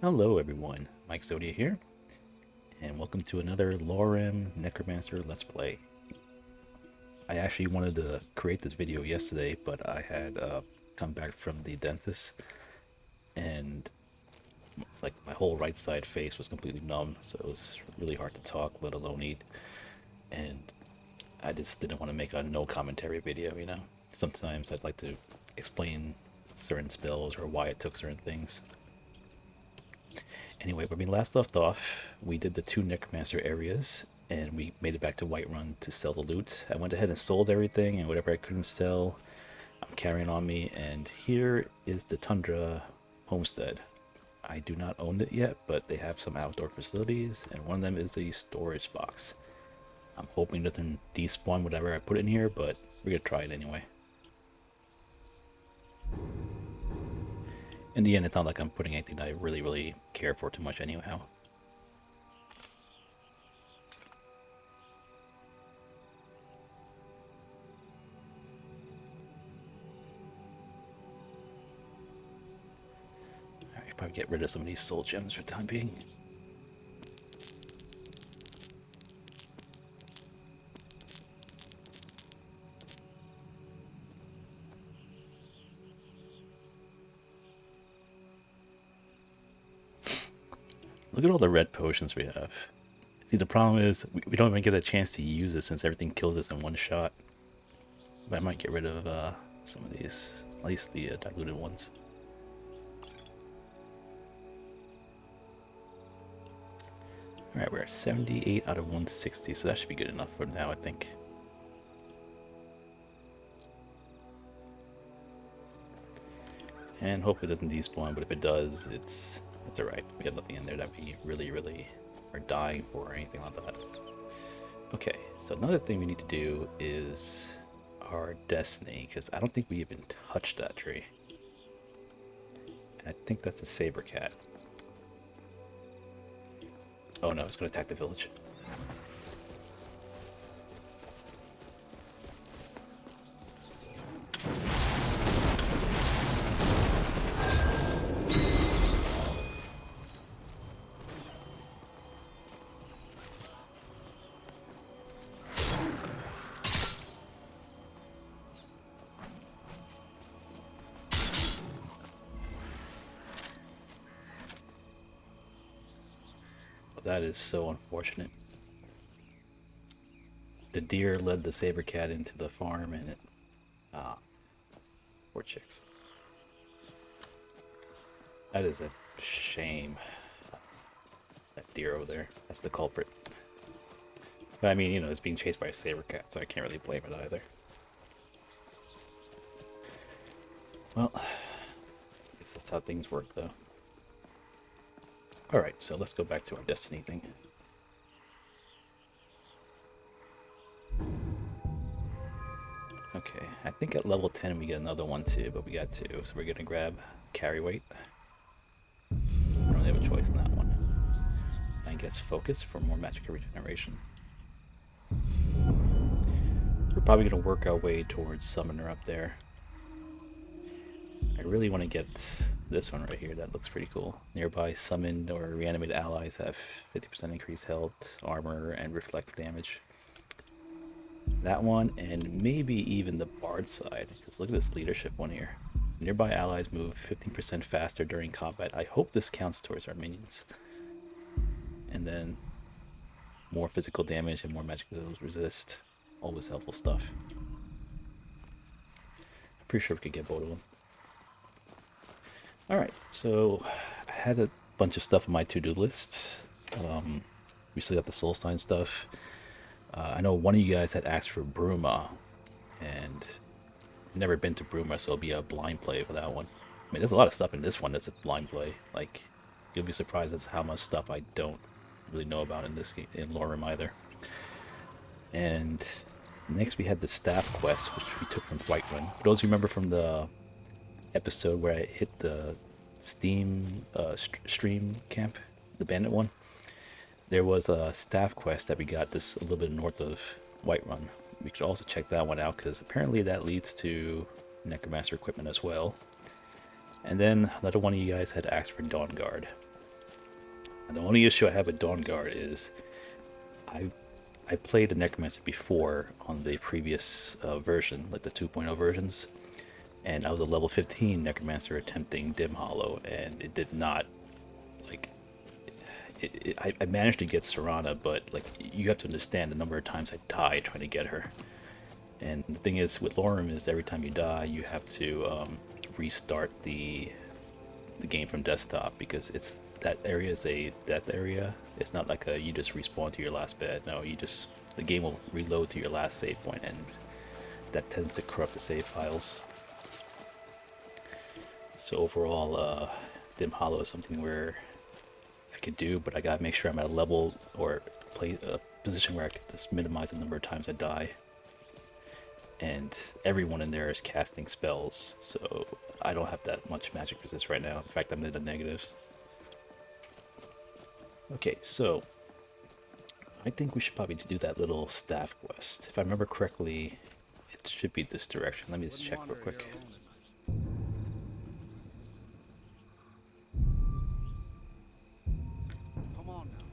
Hello everyone, Mikezodia here, and welcome to another Lorerim Necromancer Let's Play. I actually wanted to create this video yesterday, but I had come back from the dentist, and like my whole right side face was completely numb, so it was really hard to talk, let alone eat, and I just didn't want to make a no commentary video, you know? Sometimes I'd like to explain certain spells or why it took certain things. Anyway, when we last left off, we did the two Necromancer areas, and we made it back to Whiterun to sell the loot. I went ahead and sold everything, and whatever I couldn't sell, I'm carrying on me. And here is the Tundra homestead. I do not own it yet, but they have some outdoor facilities, and one of them is a storage box. I'm hoping it doesn't despawn whatever I put in here, but we're gonna try it anyway. In the end, it's not like I'm putting anything that I really care for too much anyhow. Alright, probably get rid of some of these soul gems for the time being. Look at all the red potions we have. See, the problem is we don't even get a chance to use it since everything kills us in one shot. But I might get rid of some of these, at least the diluted ones. Alright, we're at 78 out of 160, so that should be good enough for now, I think. And hope it doesn't despawn, but if it does, it's alright. We got nothing in there that we really are dying for or anything like that. Okay, so another thing we need to do is our destiny, because I don't think we even touched that tree. And I think that's a saber cat. Oh no, it's going to attack the village. That is so unfortunate. The deer led the saber cat into the farm and it... poor chicks. That is a shame. That deer over there, that's the culprit. But I mean, you know, it's being chased by a saber cat, so I can't really blame it either. Well, I guess that's how things work though. Alright, so let's go back to our destiny thing. Okay, I think at level 10 we get another one too, but we got two, so we're gonna grab carry weight. I don't really have a choice in that one. I guess focus for more magic regeneration. We're probably gonna work our way towards summoner up there. I really want to get this one right here. That looks pretty cool. Nearby summoned or reanimated allies have 50% increased health, armor, and reflect damage. That one, and maybe even the bard side, because look at this leadership one here. Nearby allies move 15% faster during combat. I hope this counts towards our minions. And then more physical damage and more magical resist. Always helpful stuff. I'm pretty sure we could get both of them. Alright, so I had a bunch of stuff on my to-do list. We still got the soul sign stuff. I know one of you guys had asked for Bruma, and I've never been to Bruma, so it'll be a blind play for that one. I mean, there's a lot of stuff in this one that's a blind play. Like, you'll be surprised at how much stuff I don't really know about in this game, in Lorerim either. And next we had the staff quest, which we took from Whiterun. For those who remember from the episode where I hit the stream camp, the bandit one, there was a staff quest that we got just a little bit north of Whiterun. We could also check that one out because apparently that leads to Necromancer equipment as well. And then another one of you guys had asked for Dawn Guard. And the only issue I have with Dawnguard is I I played the Necromancer before on the previous version, like the 2.0 versions, and I was a level 15 Necromancer attempting Dim Hollow, and it did not, like, I managed to get Serana, but like you have to understand the number of times I died trying to get her. And the thing is with Lorerim is every time you die, you have to restart the game from desktop because it's that area is a death area. It's not like a you just respawn to your last bed. No, the game will reload to your last save point, and that tends to corrupt the save files. So overall, Dim Hollow is something where I could do, but I gotta make sure I'm at a level or a position where I can just minimize the number of times I die. And everyone in there is casting spells, so I don't have that much magic resist right now. In fact, I'm in the negatives. Okay, so I think we should probably do that little staff quest. If I remember correctly, it should be this direction. Let me just check real quick.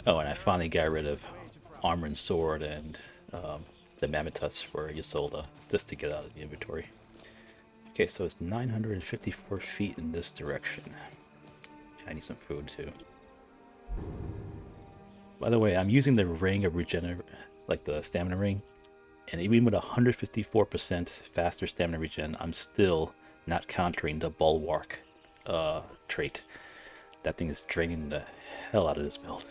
Oh, and I finally got rid of Armor and Sword and the Mammoths for Ysolda, just to get out of the inventory. Okay, so it's 954 feet in this direction. I need some food too. By the way, I'm using the ring of like the stamina ring, and even with 154% faster stamina regen, I'm still not countering the bulwark trait. That thing is draining the hell out of this build.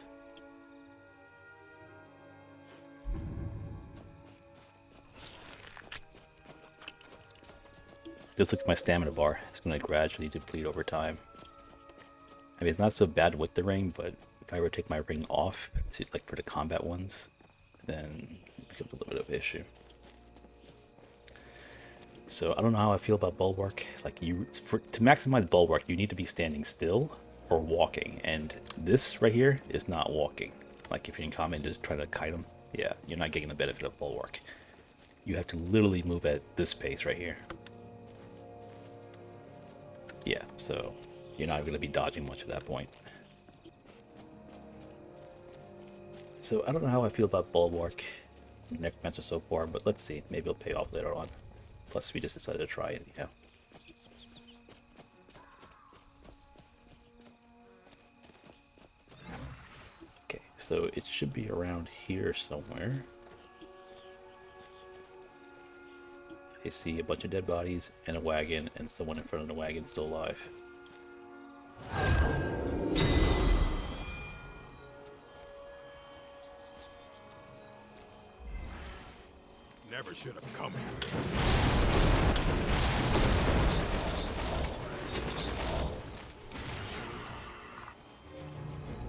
Just look at my stamina bar. It's going to gradually deplete over time. I mean, it's not so bad with the ring, but if I were to take my ring off, like for the combat ones, then it becomes a little bit of an issue. So I don't know how I feel about Bulwark. Like to maximize Bulwark, you need to be standing still or walking, and this right here is not walking. Like if you're in combat and just try to kite them, yeah, you're not getting the benefit of Bulwark. You have to literally move at this pace right here. Yeah, so you're not going to be dodging much at that point. So I don't know how I feel about Bulwark and Necromancer so far, but let's see. Maybe it'll pay off later on. Plus, we just decided to try it anyhow. Okay, so it should be around here somewhere. I see a bunch of dead bodies and a wagon, and someone in front of the wagon still alive. Never should have come here.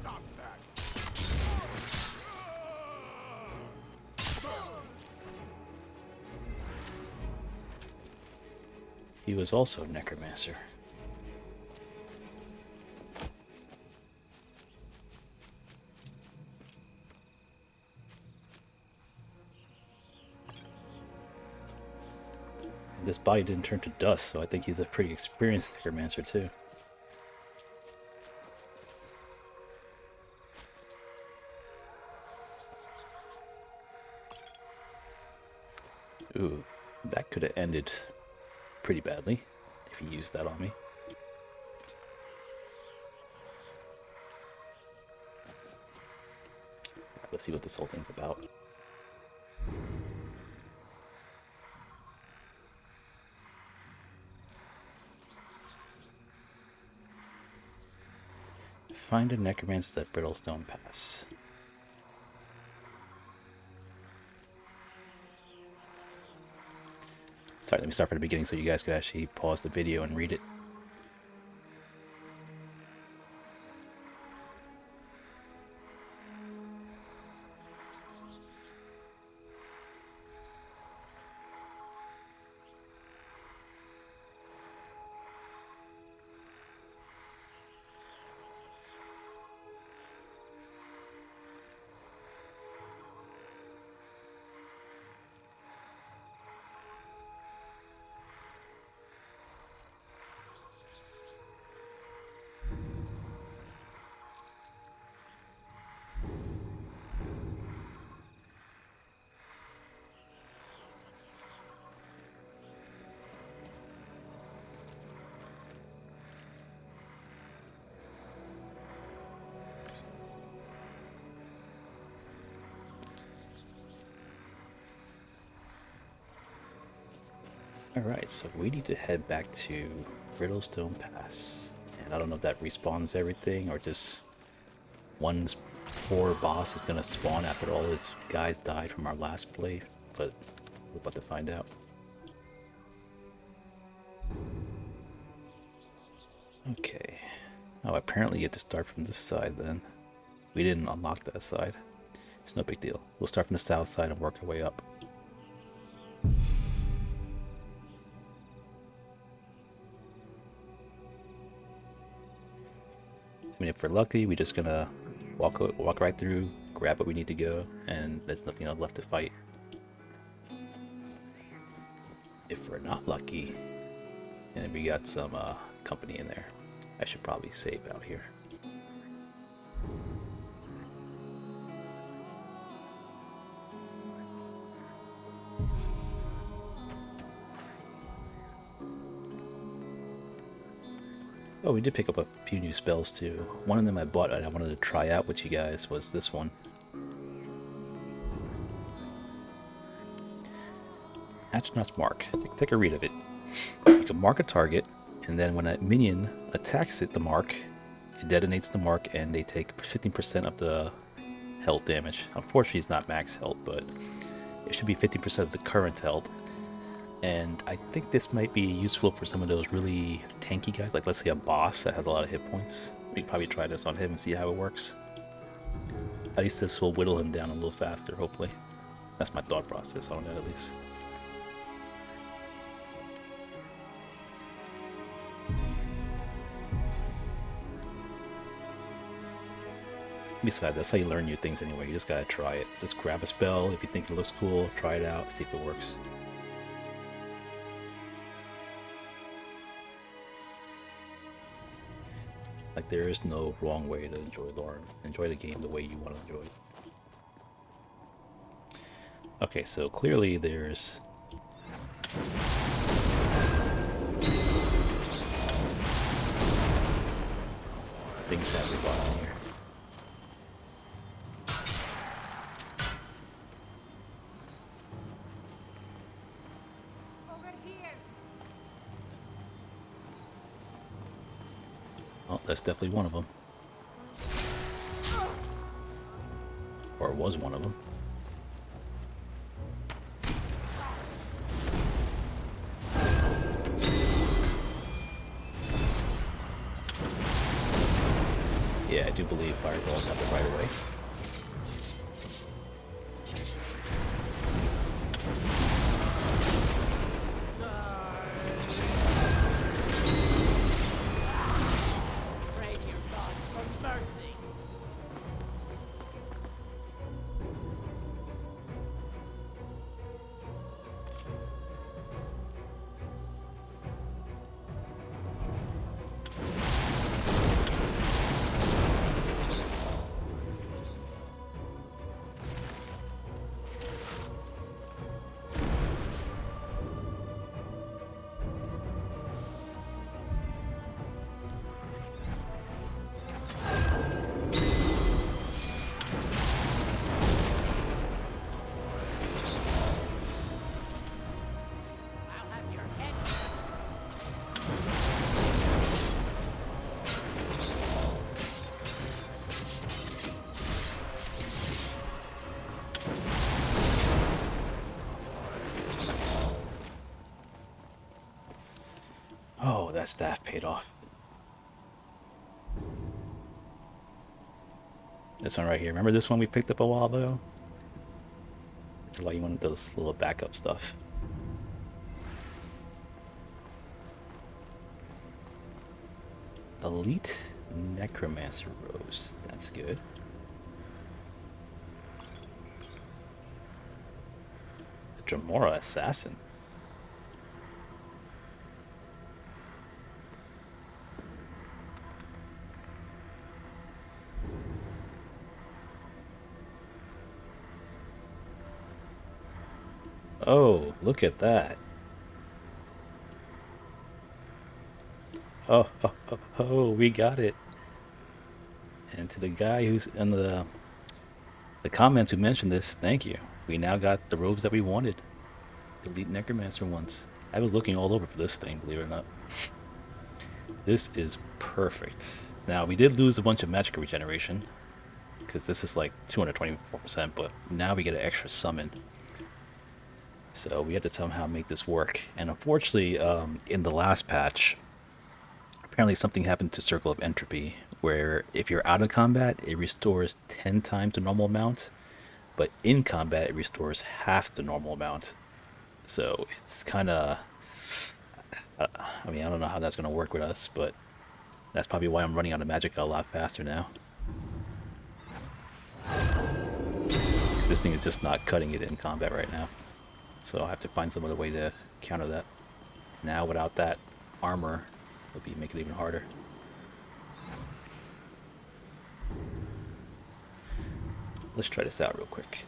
Stop that. He was also a Necromancer. This body didn't turn to dust, so I think he's a pretty experienced Necromancer too. Ooh, that could have ended pretty badly if he used that on me. Let's see what this whole thing's about. Find a Necromancer at Brittlestone Pass. Sorry, let me start from the beginning so you guys could actually pause the video and read it. Alright, so we need to head back to Brittlestone Pass. And I don't know if that respawns everything or just one poor boss is gonna spawn after all his guys died from our last play, but we're about to find out. Okay. Oh, apparently you have to start from this side then. We didn't unlock that side. It's no big deal. We'll start from the south side and work our way up. I mean, if we're lucky, we're just gonna walk right through, grab what we need to go, and there's nothing else left to fight. If we're not lucky, and we got some company in there, I should probably save out here. Oh, we did pick up a few new spells too. One of them I bought and I wanted to try out with you guys was this one. Astronaut's Mark. Take a read of it. You can mark a target, and then when a minion attacks the mark, it detonates the mark and they take 15% of the health damage. Unfortunately, it's not max health, but it should be 50% of the current health. And I think this might be useful for some of those really tanky guys, like let's say a boss that has a lot of hit points. We could probably try this on him and see how it works. At least this will whittle him down a little faster, hopefully. That's my thought process on it, at least. Besides, that's how you learn new things anyway. You just gotta try it. Just grab a spell. If you think it looks cool, try it out, see if it works. Like, there is no wrong way to enjoy Lorerim. Enjoy the game the way you want to enjoy it. Okay, so clearly there's... things happening on here. Oh, that's definitely one of them. Or it was one of them. Yeah, I do believe fireballs have the right of way. Oh, that staff paid off. This one right here. Remember this one we picked up a while ago? It's like one of those little backup stuff. Elite Necromancer Rose. That's good. Dremora Assassin. Oh, look at that. Oh, we got it. And to the guy who's in the comments who mentioned this, thank you. We now got the robes that we wanted. The Elite Necromancer ones. I was looking all over for this thing, believe it or not. This is perfect. Now, we did lose a bunch of magic regeneration, because this is like 224%, but now we get an extra summon. So we had to somehow make this work. And unfortunately, in the last patch, apparently something happened to Circle of Entropy, where if you're out of combat, it restores 10 times the normal amount, but in combat, it restores half the normal amount. So it's kind of, I mean, I don't know how that's going to work with us, but that's probably why I'm running out of magic a lot faster now. This thing is just not cutting it in combat right now. So I have to find some other way to counter that. Now without that armor, it'll be make it even harder. Let's try this out real quick.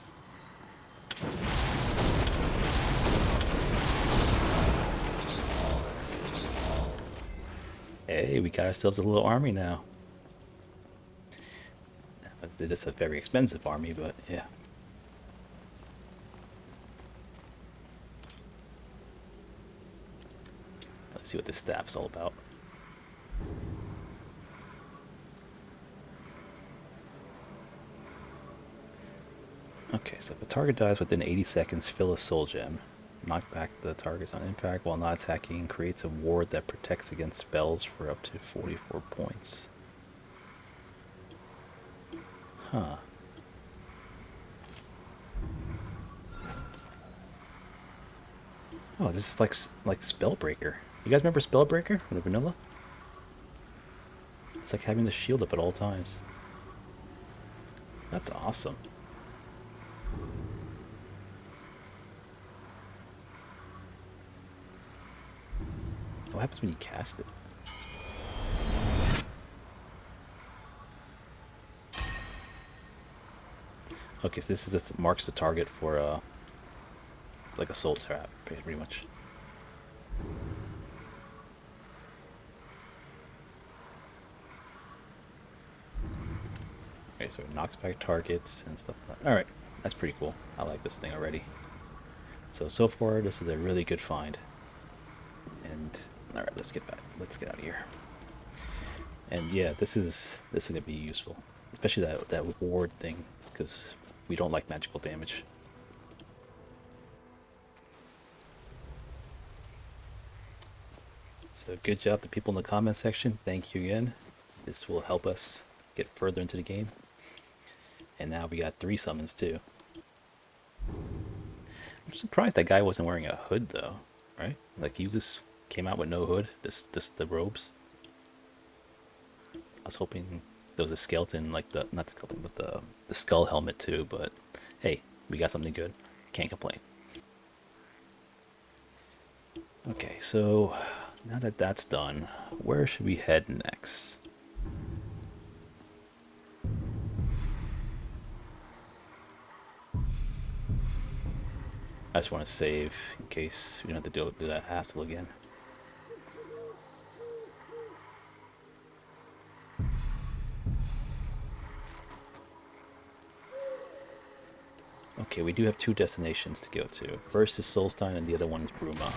Hey, we got ourselves a little army now. It's just a very expensive army, but yeah. Let's see what this staff's all about. Okay, so if a target dies within 80 seconds, fill a soul gem. Knock back the targets on impact while not attacking. Creates a ward that protects against spells for up to 44 points. Huh. Oh, this is like Spellbreaker. You guys remember Spellbreaker from the vanilla? It's like having the shield up at all times. That's awesome. What happens when you cast it? Okay, so this is just marks the target for like a soul trap, pretty much. Okay, so it knocks back targets and stuff like that. Alright, that's pretty cool. I like this thing already. So far, this is a really good find. And, alright, let's get back. Let's get out of here. And yeah, this is going to be useful. Especially that ward thing, because we don't like magical damage. So good job to people in the comment section. Thank you again. This will help us get further into the game. And now we got 3 summons too. I'm surprised that guy wasn't wearing a hood though, right? Like he just came out with no hood, just the robes. I was hoping there was a skeleton, like not the skeleton, but the skull helmet too, but hey, we got something good. Can't complain. Okay, so now that that's done, where should we head next? I just want to save in case we don't have to do that hassle again. Okay, we do have 2 destinations to go to. First is Solstein and the other one is Bruma.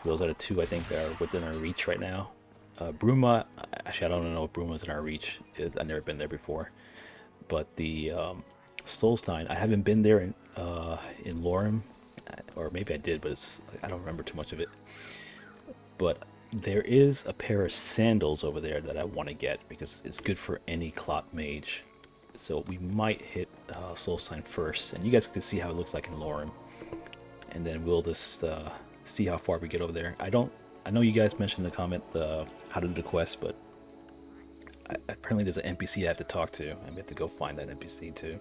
Those are the 2 I think that are within our reach right now. Bruma, actually I don't know if Bruma's in our reach. I've never been there before. But the Solstein, I haven't been there in Lorerim, or maybe I did, but I don't remember too much of it. But there is a pair of sandals over there that I want to get because it's good for any clot mage. So we might hit Solstein first, and you guys can see how it looks like in Lorerim, and then we'll just see how far we get over there. I know you guys mentioned in the comment how to do the quest, but apparently there's an NPC I have to talk to, and we have to go find that NPC too.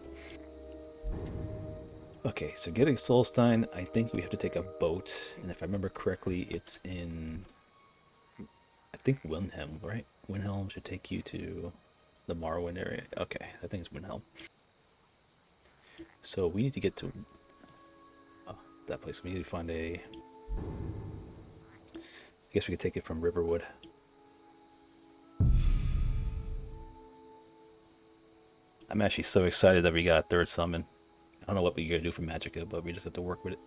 Okay, so getting Solstein, I think we have to take a boat, and if I remember correctly, it's in, I think Windhelm, right? Windhelm should take you to the Morrowind area. Okay, I think it's Windhelm. So we need to get to that place. We need to find a, I guess we could take it from Riverwood. I'm actually so excited that we got a 3rd summon. I don't know what we're going to do for Magicka, but we just have to work with it.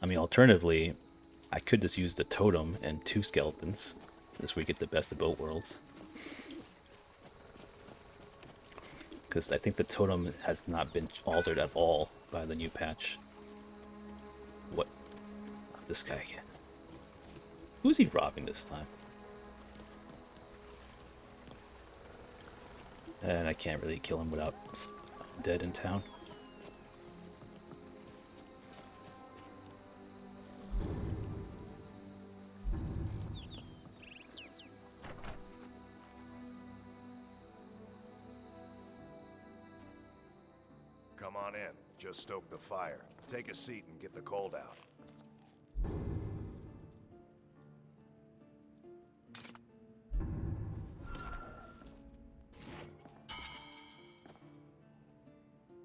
I mean, alternatively, I could just use the totem and 2 skeletons. This way we get the best of both worlds. Because I think the totem has not been altered at all by the new patch. What? This guy again. Who's he robbing this time? And I can't really kill him without dead in town. Come on in. Just stoke the fire. Take a seat and get the cold out.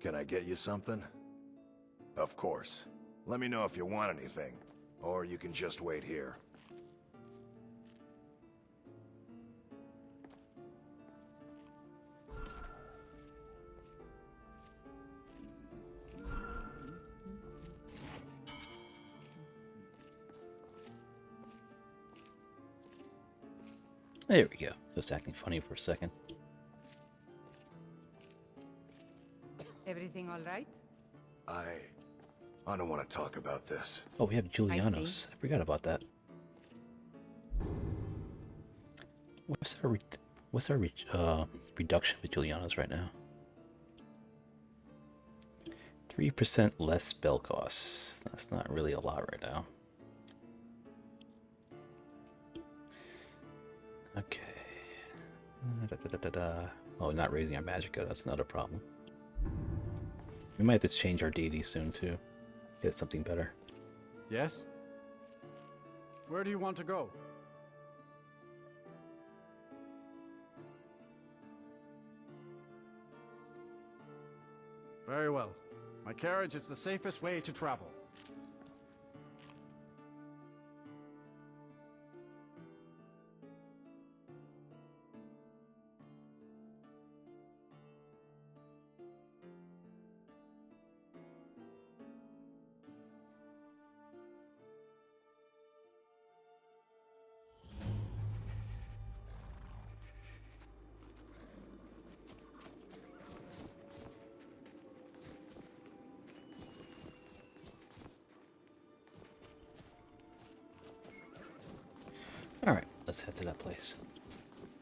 Can I get you something? Of course. Let me know if you want anything, or you can just wait here. There we go. Just acting funny for a second. Everything all right? I don't want to talk about this. Oh, we have Julianos. I forgot about that. What's our reduction with Julianos right now? 3% less spell costs. That's not really a lot right now. Okay. Oh, not raising our magicka. That's another problem. We might have to change our deity soon too. Get something better. Yes? Where do you want to go? Very well. My carriage is the safest way to travel. Alright, let's head to that place.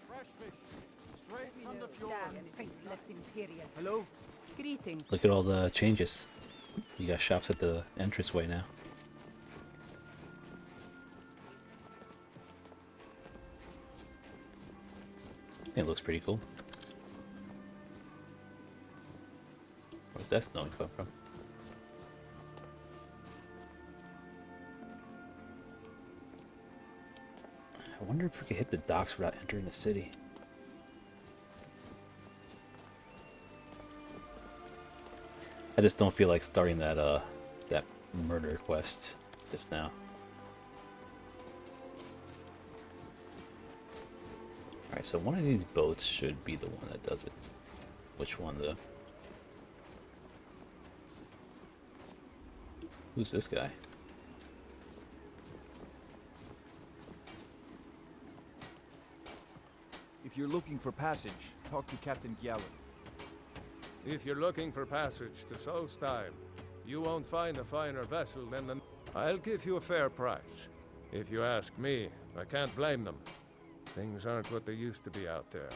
Fresh fish, straight from the fjord. Damn faithless Imperials. Hello? Greetings. Look at all the changes. You got shops at the entranceway now. It looks pretty cool. Where's that snow come from? I wonder if we could hit the docks without entering the city. I just don't feel like starting that that murder quest just now. Alright, so one of these boats should be the one that does it. Which one though? Who's this guy? If you're looking for passage, talk to Captain Gjallan. If you're looking for passage to Solstheim, you won't find a finer vessel than the... I'll give you a fair price. If you ask me, I can't blame them. Things aren't what they used to be out there.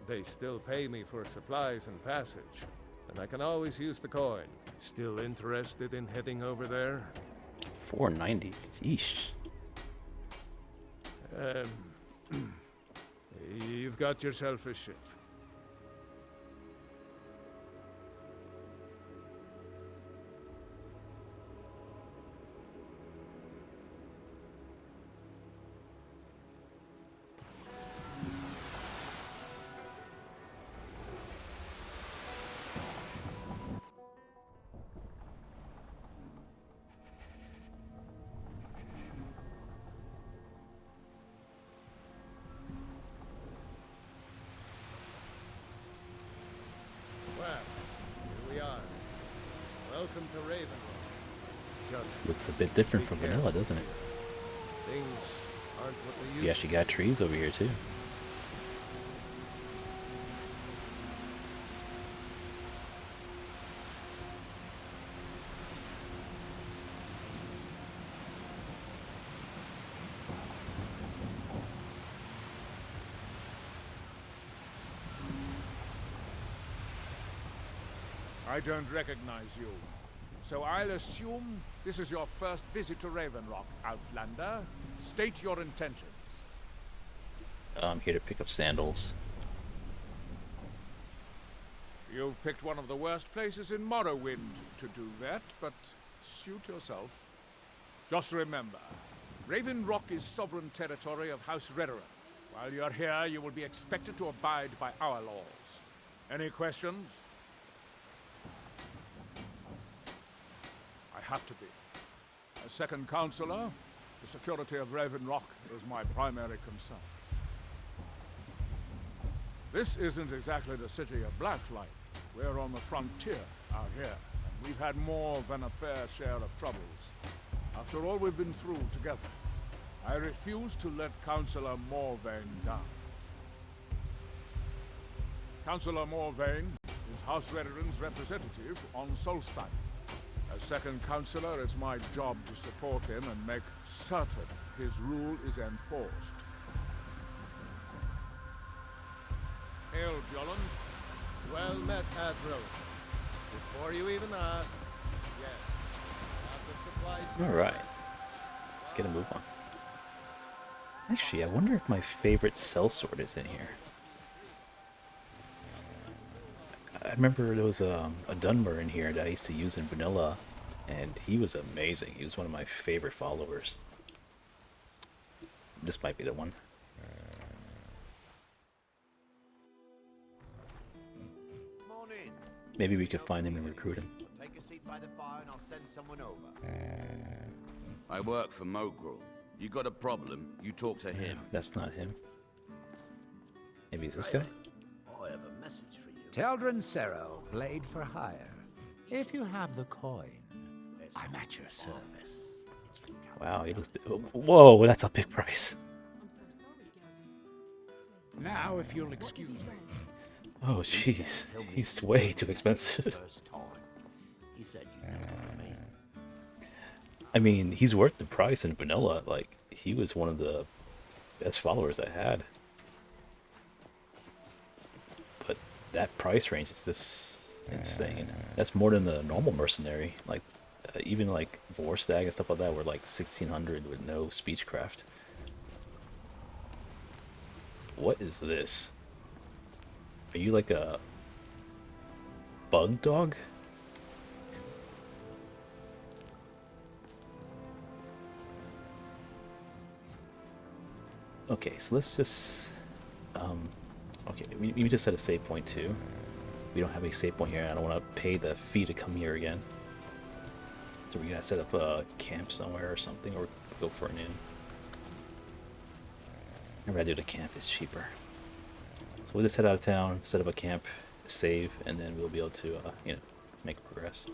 They still pay me for supplies and passage, and I can always use the coin. Still interested in heading over there? 490. Yeesh. You've got yourself a ship. Looks a bit different from vanilla, doesn't it? Things aren't what they used You actually got trees over here too. I don't recognize you. So I'll assume this is your first visit to Raven Rock, Outlander. State your intentions. I'm here to pick up sandals. You've picked one of the worst places in Morrowind to do that, but suit yourself. Just remember, Raven Rock is sovereign territory of House Lorerim. While you're here, you will be expected to abide by our laws. Any questions? I have to be. As second counselor, the security of Raven Rock is my primary concern. This isn't exactly the city of Blacklight. We're on the frontier out here, and we've had more than a fair share of troubles. After all we've been through together, I refuse to let Councillor Morvain down. Councillor Morvain is House Lorerim's representative on Solstheim. As second counselor, it's my job to support him and make certain his rule is enforced. Hail, Jolland. Well met, Admiral. Before you even ask, yes, have the supplies. All right, let's get a move on. Actually, I wonder if my favorite sellsword is in here. I remember there was a Dunmer in here that I used to use in vanilla, and he was amazing. He was one of my favorite followers. This might be the one. Morning. Maybe we could find him and recruit him. Take a seat by the fire and I'll send someone over. I work for Mogrel. You got a problem, you talk to him. That's not him. Maybe it's this guy? I have a message for you. Teldrin Serro, blade for hire. If you have the coin, I'm at your service. Wow, he looks... Whoa, that's a big price. Now, if you'll excuse me. Oh, jeez. He's way too expensive. He said you know what I mean. I mean, he's worth the price in vanilla. Like, he was one of the best followers I had. But that price range is just insane. That's more than the normal mercenary. Like, even like Vorstag and stuff like that were like 1600 with no speechcraft. What is this? Are you like a bug dog? Okay, so let's just okay, we just set a save point too. We don't have any save point here, and I don't want to pay the fee to come here again. So we're gonna set up a camp somewhere or something, or go for an inn. I'd rather do the camp, it's cheaper. So we'll just head out of town, set up a camp, save, and then we'll be able to, you know, make progress.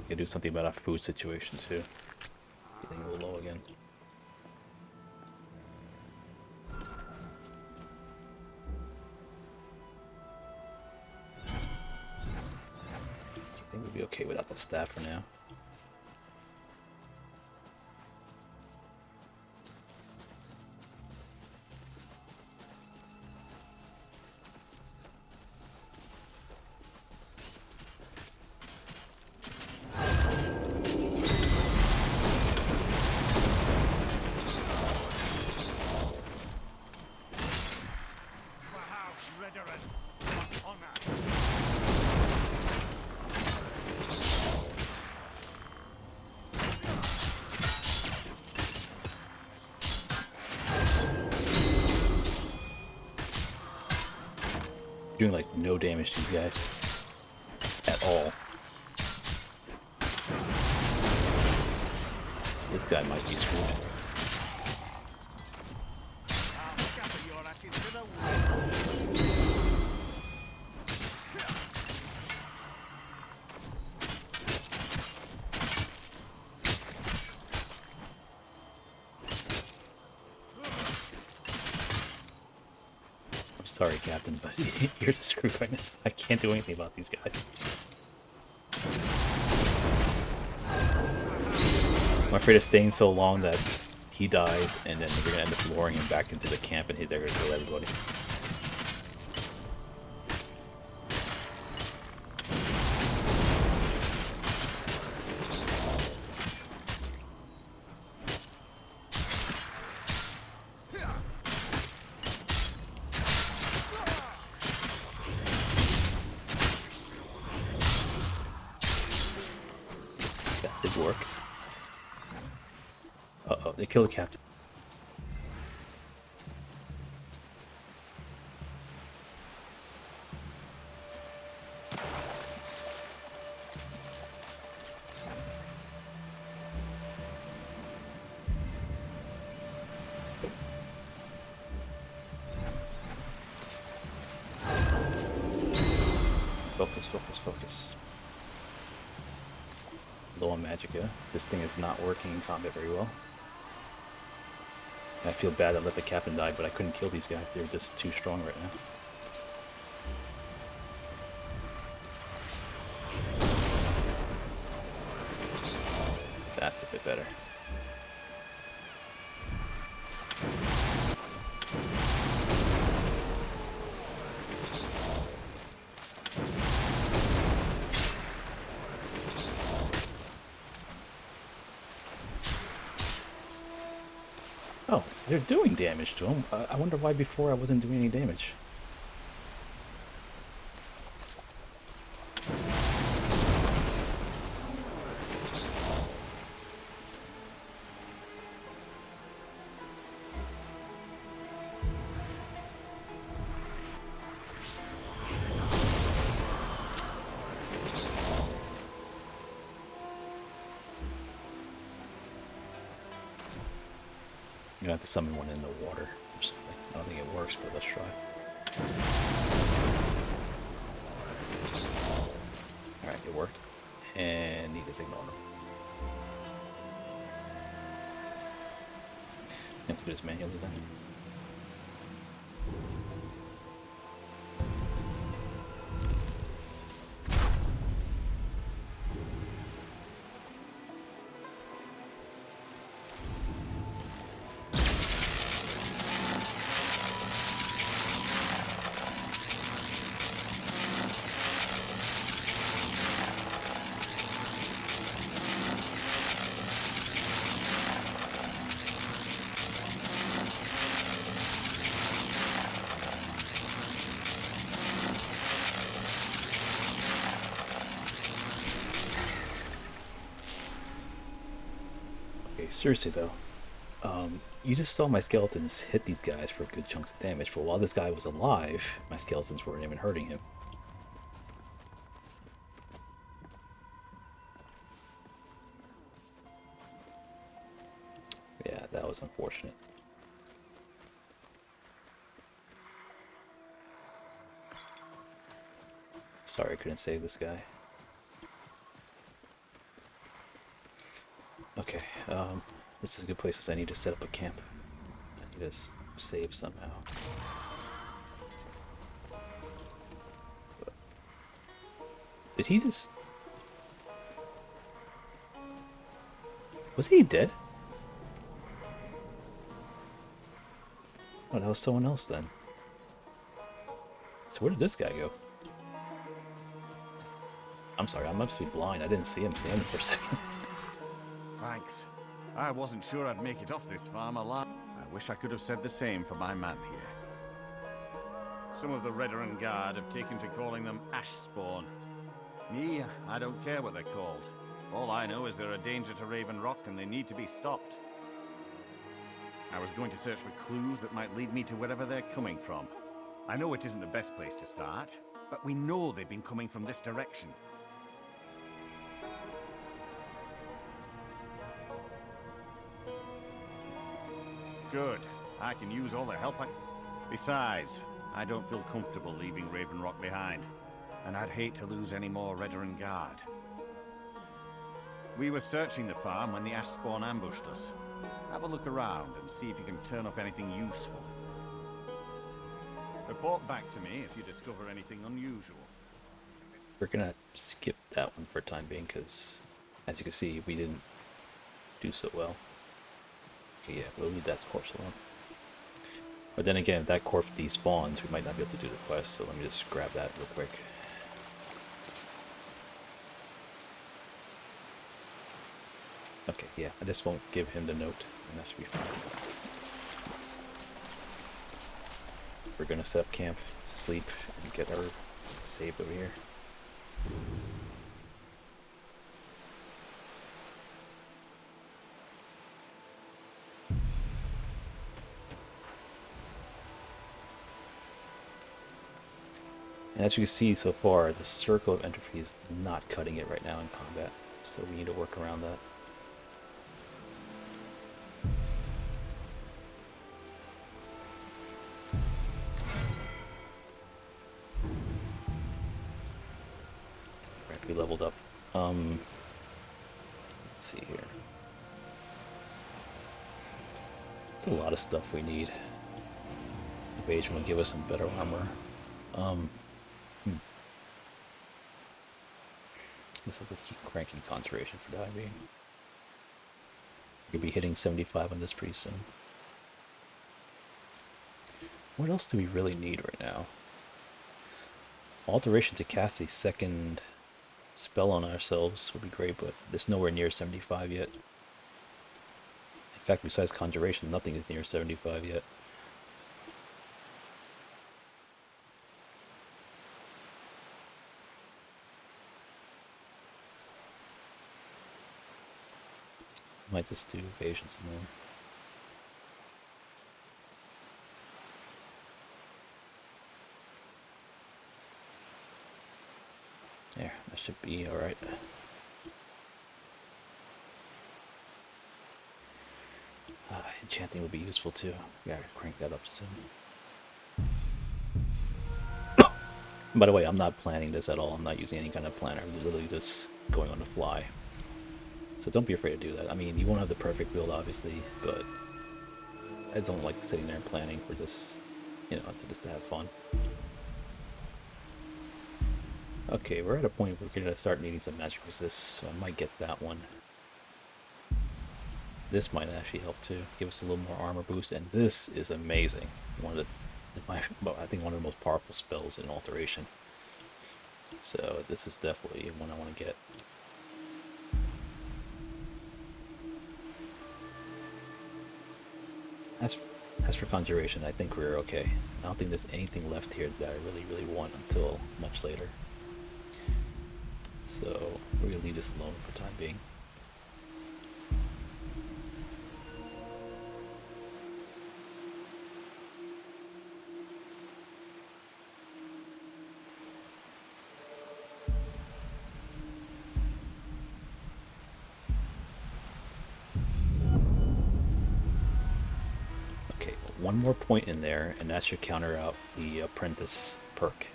Gotta do something about our food situation too. Getting a little low again. I think we'll be okay without the staff for now. Doing like no damage to these guys at all. This guy might be screwed. Sorry, Captain, but you're the screw right now. I can't do anything about these guys. I'm afraid of staying so long that he dies, and then we're gonna end up luring him back into the camp, and they're gonna kill everybody. That did work. Uh-oh, they killed the captain. Focus, focus, focus. Low on magicka. This thing is not working in combat very well. I feel bad I let the captain die, but I couldn't kill these guys. They're just too strong right now. That's a bit better. Oh, they're doing damage to him. I wonder why before I wasn't doing any damage. You're gonna have to summon one in the water or something. I don't think it works, but let's try. Alright, it worked. And he just ignored him. I have to do this manually then. Seriously though, you just saw my skeletons hit these guys for good chunks of damage, but while this guy was alive, my skeletons weren't even hurting him. Yeah, that was unfortunate. Sorry I couldn't save this guy. Okay, this is a good place because I need to set up a camp. I need to save somehow. Did he just... Was he dead? Oh, that was someone else then. So where did this guy go? I'm sorry, I must be blind. I didn't see him standing for a second. Thanks. I wasn't sure I'd make it off this farm alive. I wish I could have said the same for my man here. Some of the Whiterun Guard have taken to calling them ash spawn. Me, I don't care what they're called. All I know is they're a danger to Raven Rock and they need to be stopped. I was going to search for clues that might lead me to wherever they're coming from. I know it isn't the best place to start, but we know they've been coming from this direction. Good. I can use all the help I... Besides, I don't feel comfortable leaving Raven Rock behind. And I'd hate to lose any more Whiterun Guard. We were searching the farm when the ash spawn ambushed us. Have a look around and see if you can turn up anything useful. Report back to me if you discover anything unusual. We're gonna skip that one for the time being, because, as you can see, we didn't do so well. Okay, yeah, we'll leave that corpse alone. But then again, if that corpse despawns, we might not be able to do the quest, so let me just grab that real quick. Okay, yeah, I just won't give him the note, and that should be fine. We're gonna set up camp, sleep, and get our save over here. And as you can see so far, the Circle of Entropy is not cutting it right now in combat, so we need to work around that. Right, we leveled up. Let's see here. It's a lot of stuff we need. Evasion will give us some better armor. Let's keep cranking concentration for the time being. We'll be hitting 75 on this pretty soon. What else do we really need right now? Alteration to cast a second spell on ourselves would be great, but it's nowhere near 75 yet. In fact, besides conjuration, nothing is near 75 yet. Might just do evasion some more. There, that should be alright. Enchanting would be useful too. Gotta crank that up soon. By the way, I'm not planning this at all. I'm not using any kind of planner. I'm literally just going on the fly. So don't be afraid to do that. I mean, you won't have the perfect build, obviously, but I don't like sitting there and planning for this, you know, just to have fun. Okay, we're at a point where we're going to start needing some magic resist, so I might get that one. This might actually help too, give us a little more armor boost, and this is amazing. One of the, I think one of the most powerful spells in Alteration. So this is definitely one I want to get. As for Conjuration, I think we're okay. I don't think there's anything left here that I really want until much later. So we're going to leave this alone for the time being. One more point in there, and that should counter out the apprentice perk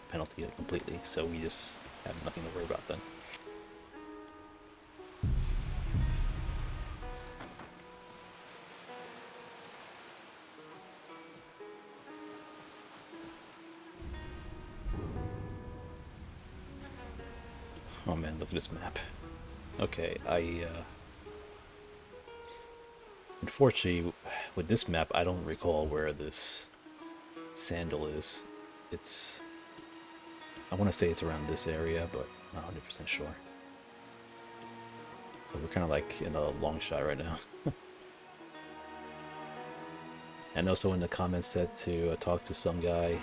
penalty completely, so we just have nothing to worry about then. Oh man, look at this map. Okay, unfortunately, with this map, I don't recall where this sandal is. It's... I want to say it's around this area, but I'm not 100% sure. So we're kind of like in a long shot right now. I know someone in the comments said to talk to some guy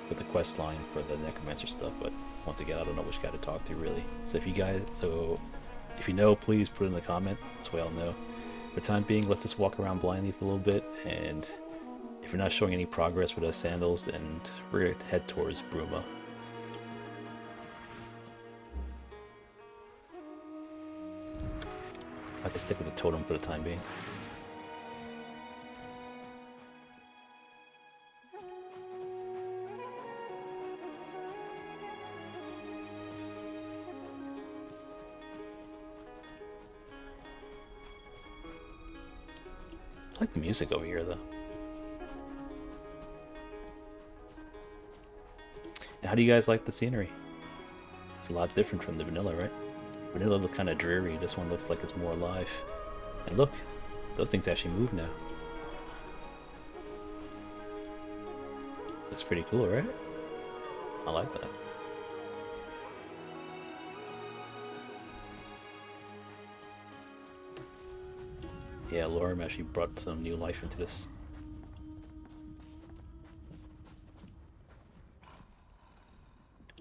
with the quest line for the Necromancer stuff, but once again, I don't know which guy to talk to really. So if you know, please put it in the comment. That's way I'll know. For the time being, let's just walk around blindly for a little bit, and if you're not showing any progress with those sandals, then we're going to head towards Bruma. I have to stick with the totem for the time being. I like the music over here, though. How do you guys like the scenery? It's a lot different from the vanilla, right? Vanilla looked kind of dreary. This one looks like it's more alive. And look, those things actually move now. That's pretty cool, right? I like that. Yeah, Lorerim actually brought some new life into this.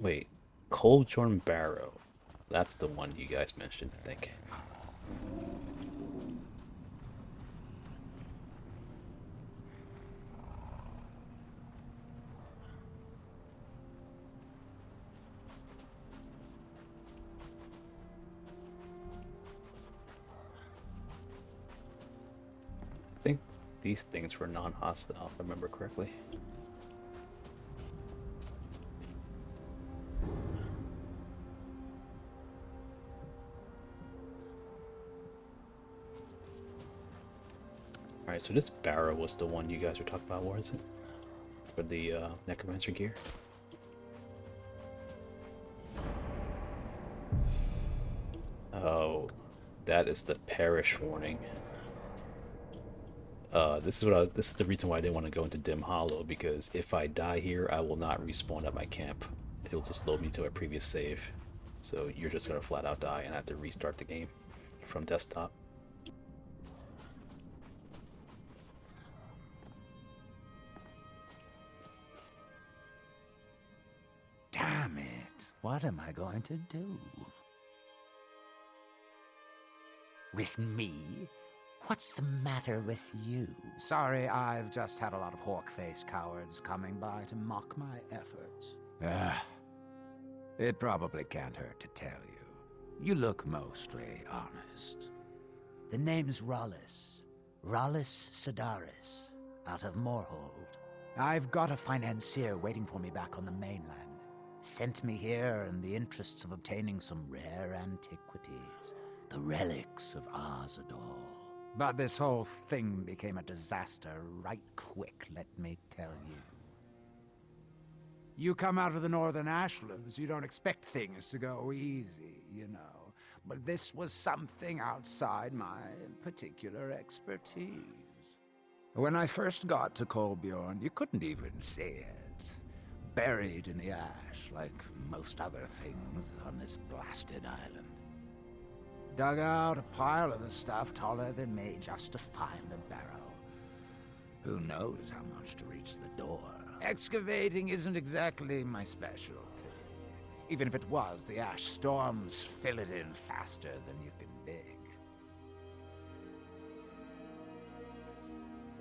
Wait, Coldjorn Barrow. That's the one you guys mentioned, I think. I think these things were non-hostile, if I remember correctly. Alright, so this barrow was the one you guys were talking about, was it? For the Necromancer gear? Oh, that is the perish warning. This is the reason why I didn't want to go into Dim Hollow, because if I die here, I will not respawn at my camp. It will just load me to a previous save. So you're just gonna flat out die and have to restart the game from desktop. Damn it. What am I going to do? With me? What's the matter with you? Sorry, I've just had a lot of hawk-faced cowards coming by to mock my efforts. It probably can't hurt to tell you. You look mostly honest. The name's Rollis. Rollis Sedaris, out of Moorhold. I've got a financier waiting for me back on the mainland. Sent me here in the interests of obtaining some rare antiquities. The relics of Azador. But this whole thing became a disaster right quick, let me tell you. You come out of the Northern Ashlands, you don't expect things to go easy, you know. But this was something outside my particular expertise. When I first got to Kolbjorn, you couldn't even see it. Buried in the ash, like most other things on this blasted island. Dug out a pile of the stuff taller than me just to find the barrow. Who knows how much to reach the door? Excavating isn't exactly my specialty. Even if it was, the ash storms fill it in faster than you can dig.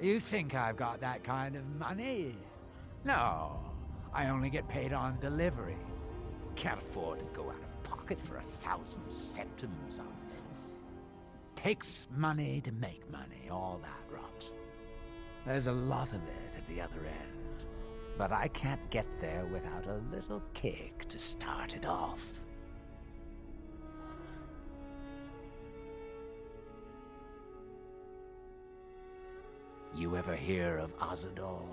You think I've got that kind of money? No, I only get paid on delivery. Can't afford to go out of pocket for 1,000 centimes on this. Takes money to make money, all that rot. There's a lot of it at the other end, but I can't get there without a little kick to start it off. You ever hear of Azador?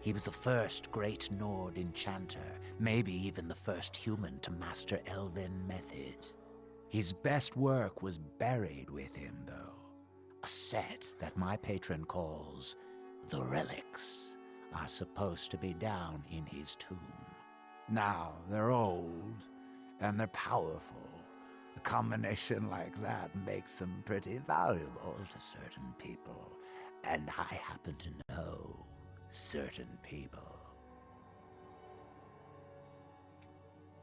He was the first great Nord enchanter, maybe even the first human to master elven methods. His best work was buried with him, though. A set that my patron calls the relics are supposed to be down in his tomb. Now, they're old, and they're powerful. A combination like that makes them pretty valuable to certain people, and I happen to know certain people.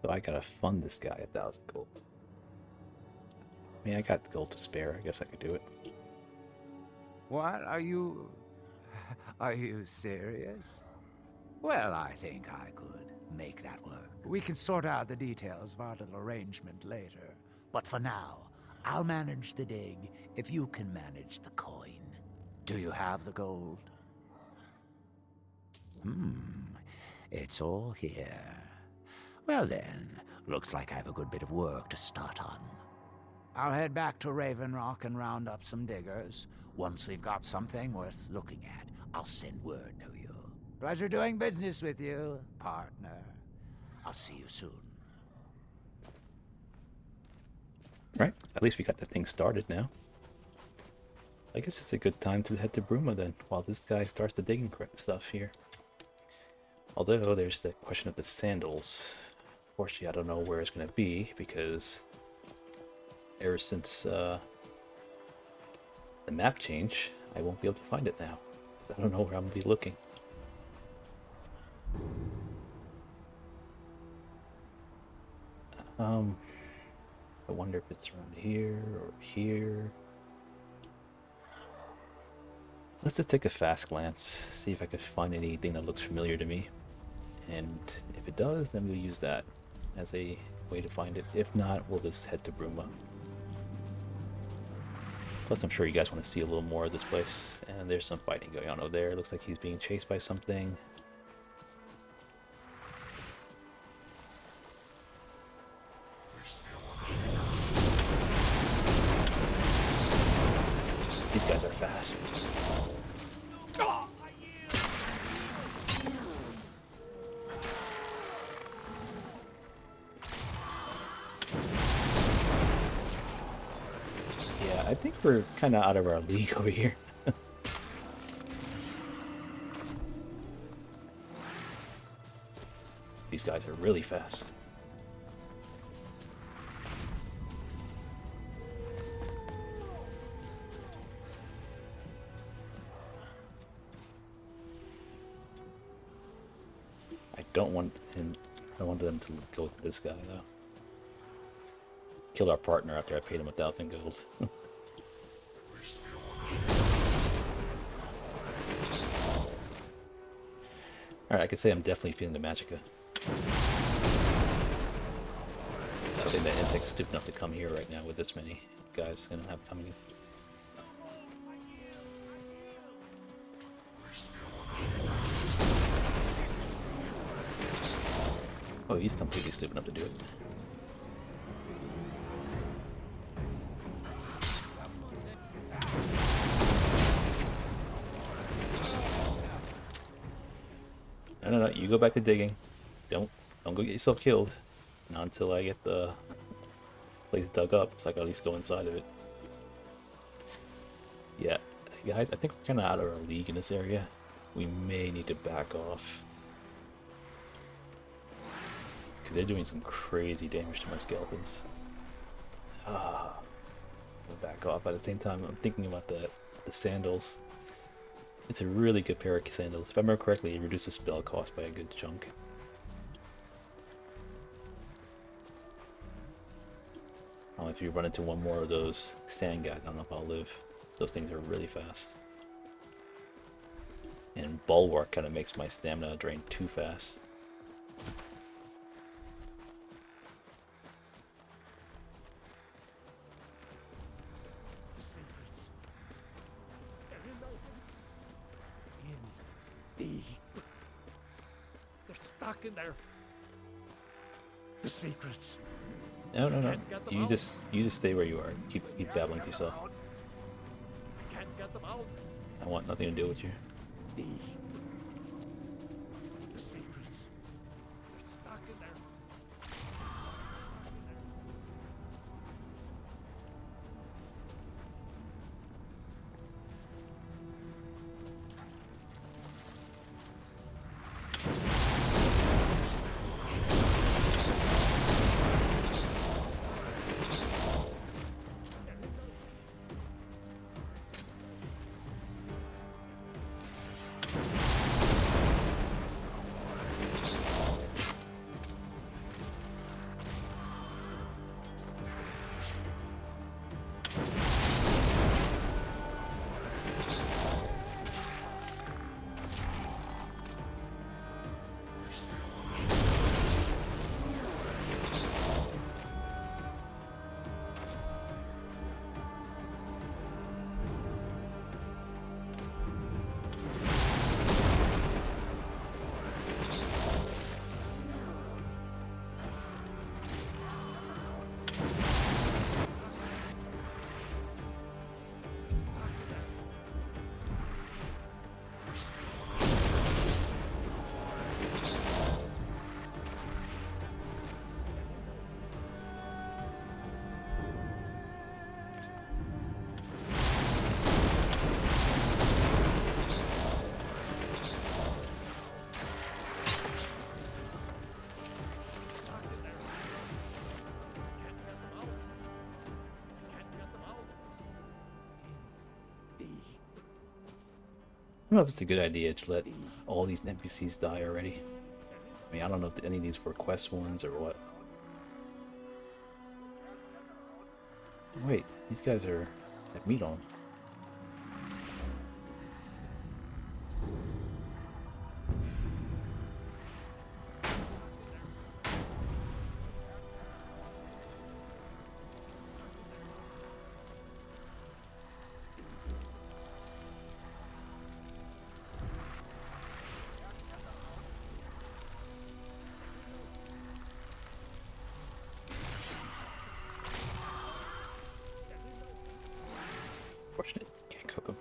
So I gotta fund this guy 1,000 gold. I mean, I got gold to spare. I guess I could do it. What? Are you serious? Well, I think I could make that work. We can sort out the details of our little arrangement later. But for now, I'll manage the dig if you can manage the coin. Do you have the gold? It's all here. Well then, looks like I have a good bit of work to start on. I'll head back to Raven Rock and round up some diggers. Once we've got something worth looking at, I'll send word to you. Pleasure doing business with you, partner. I'll see you soon. Right, at least we got the thing started now. I guess it's a good time to head to Bruma then, while this guy starts the digging stuff here. Although there's the question of the sandals. Unfortunately, I don't know where it's going to be, because ever since the map change, I won't be able to find it now. Because I don't know where I'm going to be looking. I wonder if it's around here or here. Let's just take a fast glance, see if I can find anything that looks familiar to me. And if it does, then we'll use that as a way to find it. If not, we'll just head to Bruma. Plus, I'm sure you guys want to see a little more of this place. And there's some fighting going on over there. Looks like he's being chased by something. These guys are fast. Yeah, I think we're kind of out of our league over here. These guys are really fast. I don't want them to go to this guy though. Killed our partner after I paid him 1,000 gold. Alright, I can say I'm definitely feeling the magicka. I don't think that insect's stupid enough to come here right now with this many guys gonna have coming in. Oh, he's completely stupid enough to do it. No, you go back to digging. Don't go get yourself killed. Not until I get the place dug up, so I can at least go inside of it. Yeah, guys, I think we're kind of out of our league in this area. We may need to back off. Because they're doing some crazy damage to my skeletons. I'll back off. At the same time, I'm thinking about the sandals. It's a really good pair of sandals. If I remember correctly, it reduces spell cost by a good chunk. I don't know if you run into one more of those sand guys, I don't know if I'll live. Those things are really fast. And Bulwark kind of makes my stamina drain too fast. Deep. They're stuck in there. The secrets. No. You just stay where you are. Keep battling with yourself. I can't get them out. I want nothing to do with you. Deep. The secrets. They're stuck in there. don't know if it's a good idea to let all these NPCs die already. I mean, I don't know if any of these were quest ones or what. Wait, these guys have meat on them. Unfortunate, can't cook them.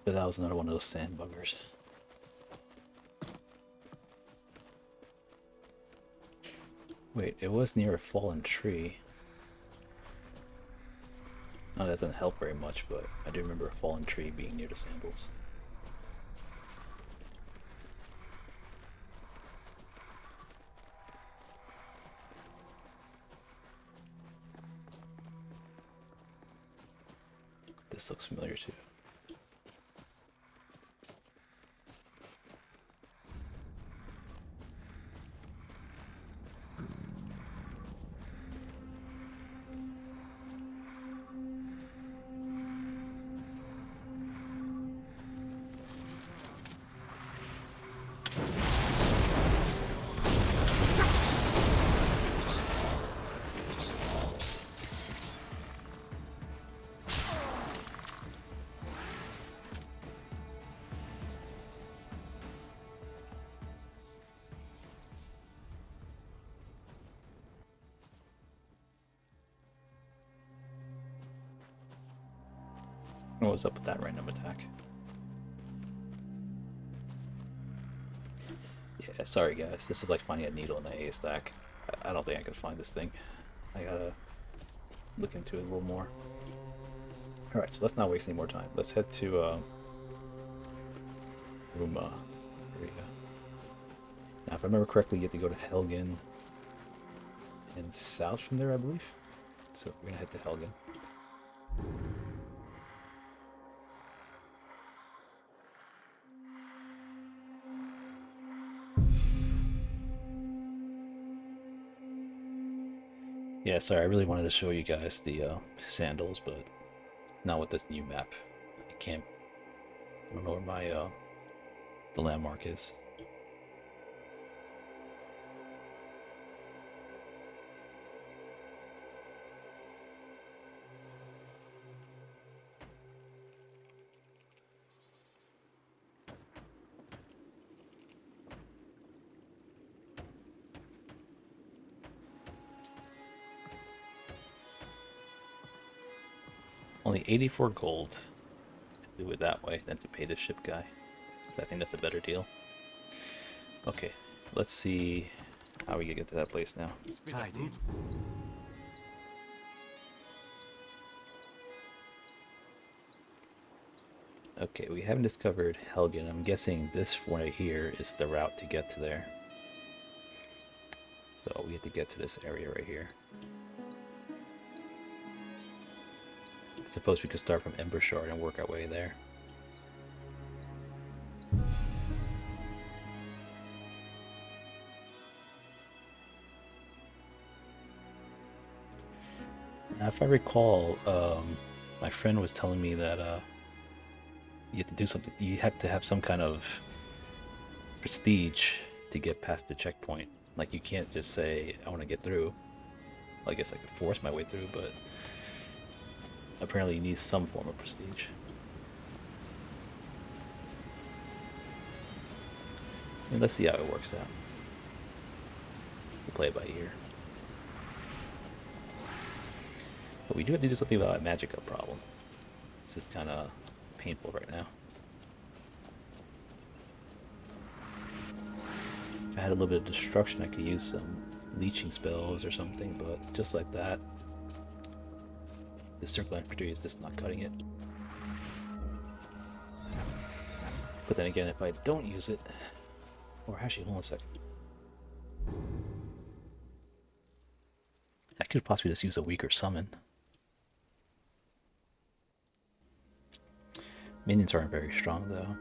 But that was another one of those sand buggers. Wait, it was near a fallen tree. Now that doesn't help very much, but I do remember a fallen tree being near the sandals. This looks familiar too. What was up with that random attack? Yeah, sorry guys, this is like finding a needle in a haystack. I don't think I can find this thing. I gotta look into it a little more. Alright, so let's not waste any more time. Let's head to Ruma. There we go. Now if I remember correctly, you have to go to Helgen and south from there, I believe. So we're gonna head to Helgen. Yeah, sorry, I really wanted to show you guys the sandals, but not with this new map. I don't know where my the landmark is. Only 84 gold to do it that way than to pay the ship guy. I think that's a better deal. Okay, let's see how we can get to that place now. Tidy. Okay, we haven't discovered Helgen. I'm guessing this right here is the route to get to there. So we have to get to this area right here. I suppose we could start from Ember Shard and work our way there. Now, if I recall, my friend was telling me that you have to do something. You have to have some kind of prestige to get past the checkpoint. Like you can't just say, "I want to get through." Well, I guess I could force my way through, but apparently you need some form of prestige. I mean, let's see how it works out. We'll play it by ear. But we do have to do something about that Magicka problem. This is kind of painful right now. If I had a little bit of destruction, I could use some leeching spells or something, but just like that, The Circle of Entropy is just not cutting it. But then again, if I don't use it, or actually, hold on a second. I could possibly just use a weaker summon. Minions aren't very strong though.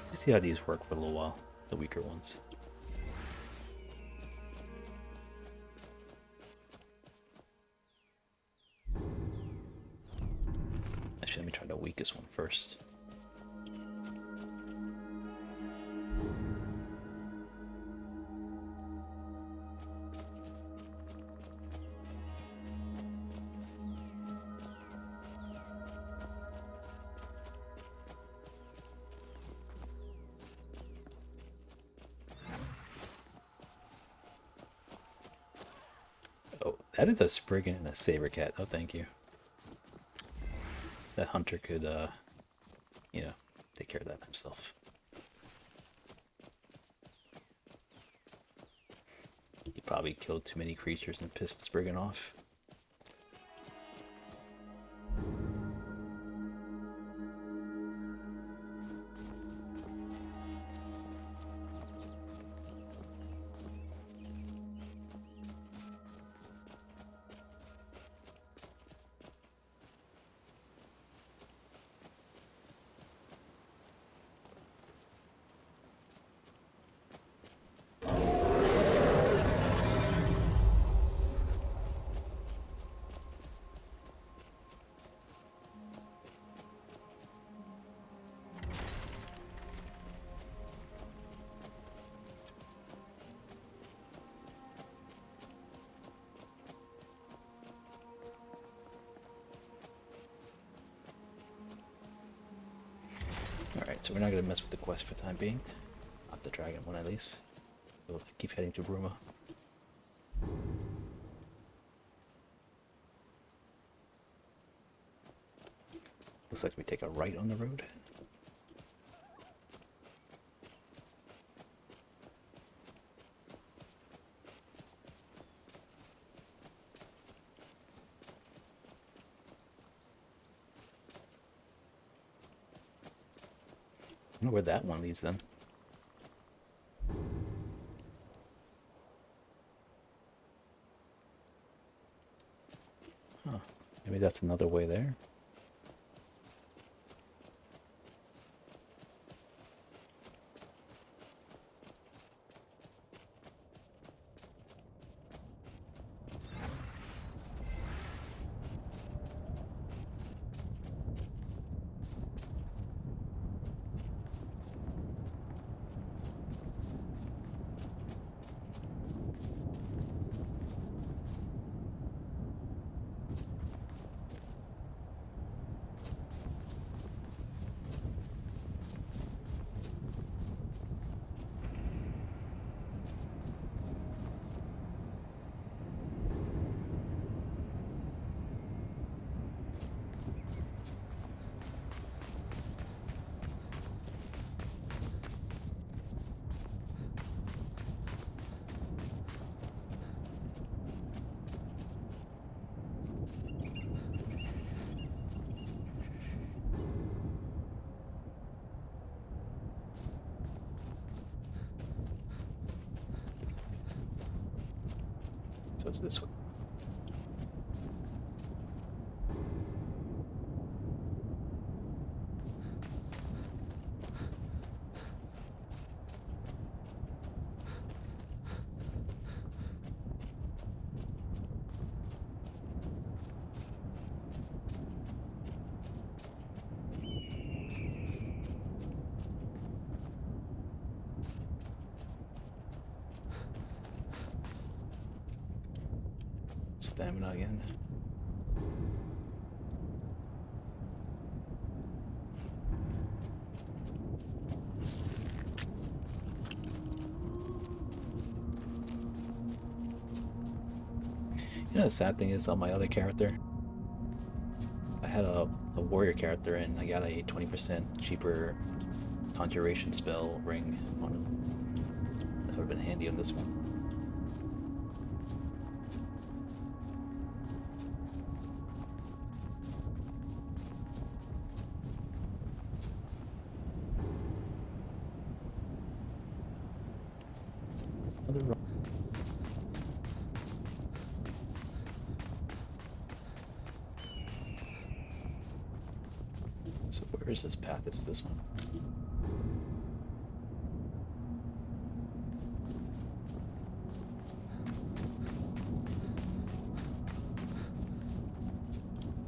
Let's see how these work for a little while, the weaker ones. Actually, let me try the weakest one first. Oh, that is a Spriggan and a Saber Cat. Oh, thank you. That hunter could, you know, take care of that himself. He probably killed too many creatures and pissed Spriggan off. Alright, so we're not going to mess with the quest for the time being. Not the dragon one, at least. We'll keep heading to Bruma. Looks like we take a right on the road. I wonder where that one leads then. Huh. Maybe that's another way there. So it's this way. Stamina again. You know, the sad thing is on my other character, I had a warrior character and I got a 20% cheaper conjuration spell ring on him. That would have been handy on this one. Another So where is this path? It's this one.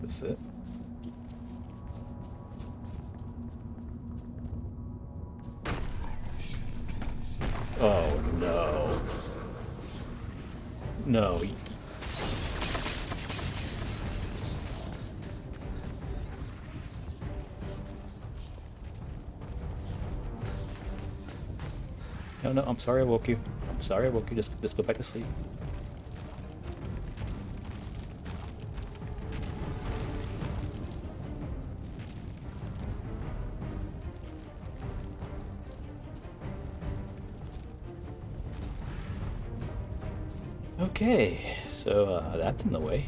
Is this it? Oh no. No. No, no, I'm sorry I woke you. I'm sorry I woke you. Just go back to sleep. Okay, so that's in the way.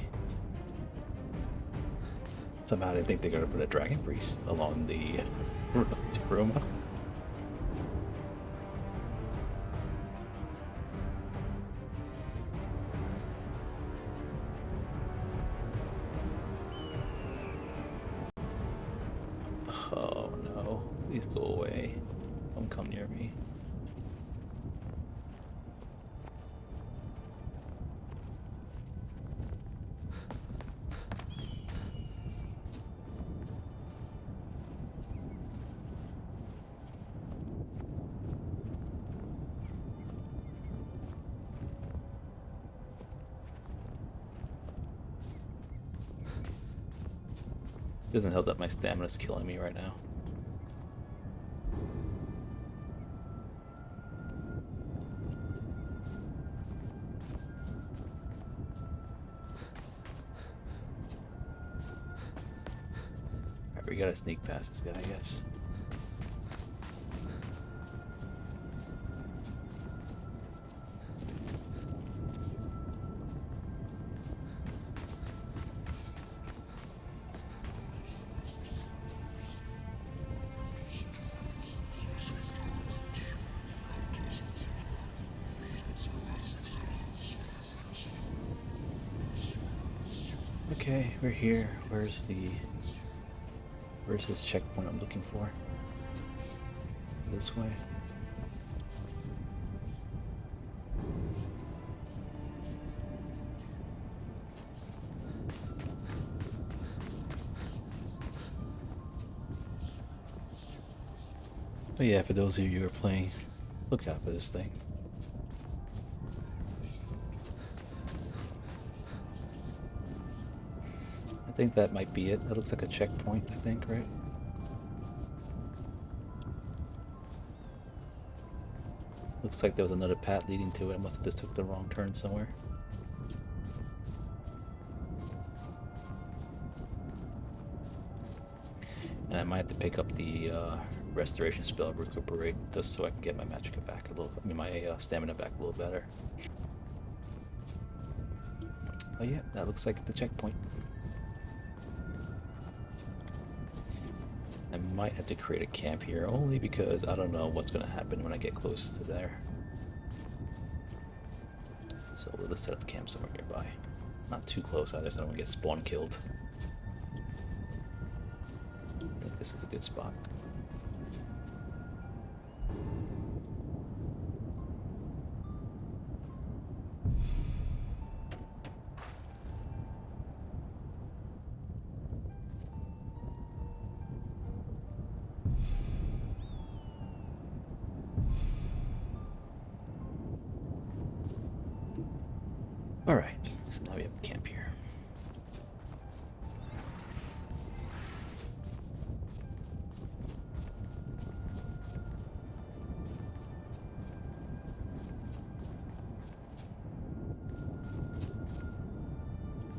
Somehow I didn't think they're gonna put a dragon priest along the road to Bruma. Oh no, please go away. Don't come near me. Doesn't help that my stamina's killing me right now. Alright, we gotta sneak past this guy, I guess. Okay, we're here. Where's this checkpoint I'm looking for? This way? But yeah, for those of you who are playing, look out for this thing. I think that might be it. That looks like a checkpoint, I think, right? Looks like there was another path leading to it. I must have just took the wrong turn somewhere. And I might have to pick up the restoration spell, recuperate, just so I can get my magicka back a little. I mean, my stamina back a little better. Oh yeah, that looks like the checkpoint. I might have to create a camp here, only because I don't know what's going to happen when I get close to there. So let's set up camp somewhere nearby. Not too close either, so I don't want to get spawn killed. I think this is a good spot. Alright, so now we have camp here.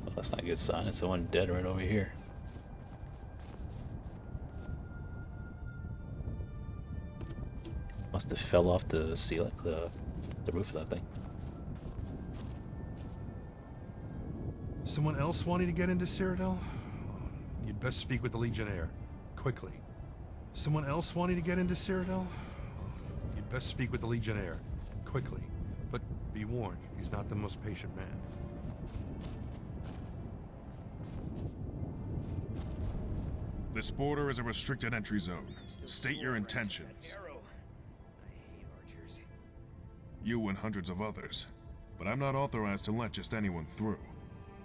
Well, that's not a good sign. There's someone dead right over here. Must have fell off the ceiling, the roof of that thing. Someone else wanting to get into Cyrodiil? You'd best speak with the Legionnaire. Quickly. Someone else wanting to get into Cyrodiil? You'd best speak with the Legionnaire. Quickly. But be warned, he's not the most patient man. This border is a restricted entry zone. State your intentions. You and hundreds of others. But I'm not authorized to let just anyone through.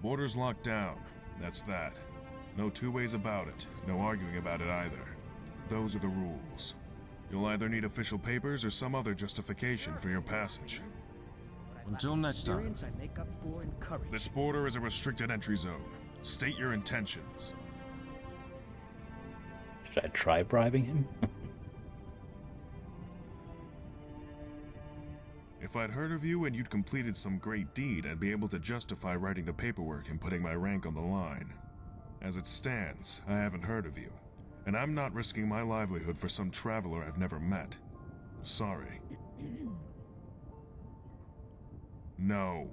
Border's locked down. That's that. No two ways about it. No arguing about it either. Those are the rules. You'll either need official papers or some other justification for your passage. Until next time. This border is a restricted entry zone. State your intentions. Should I try bribing him? If I'd heard of you and you'd completed some great deed, I'd be able to justify writing the paperwork and putting my rank on the line. As it stands, I haven't heard of you, and I'm not risking my livelihood for some traveler I've never met. Sorry. No.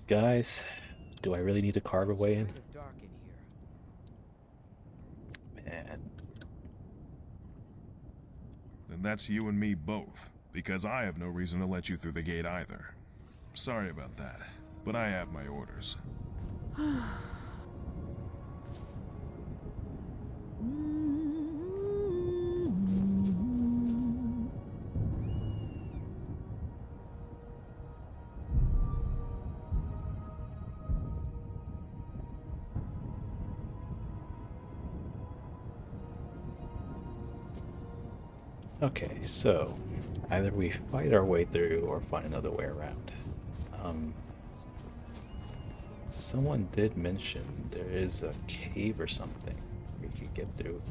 Guys, do I really need to carve a way in? Man. Then that's you and me both, because I have no reason to let you through the gate either. Sorry about that, but I have my orders. Okay, so either we fight our way through or find another way around. Someone did mention there is a cave or something we could get through.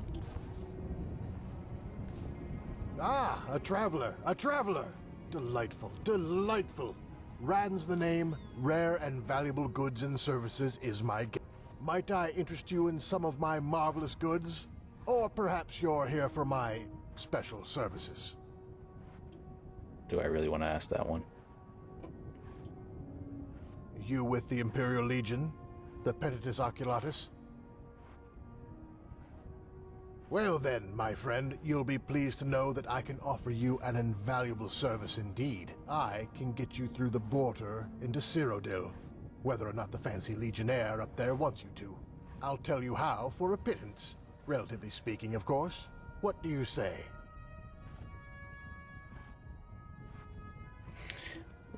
Ah, a traveler, a traveler! Delightful, delightful. Rand's the name, rare and valuable goods and services is my gift. Might I interest you in some of my marvelous goods? Or perhaps you're here for my special services. Do I really want to ask that one? You with the Imperial Legion? The Penitus Oculatus? Well then, my friend, you'll be pleased to know that I can offer you an invaluable service indeed. I can get you through the border into Cyrodiil, whether or not the fancy Legionnaire up there wants you to. I'll tell you how for a pittance, relatively speaking, of course. What do you say?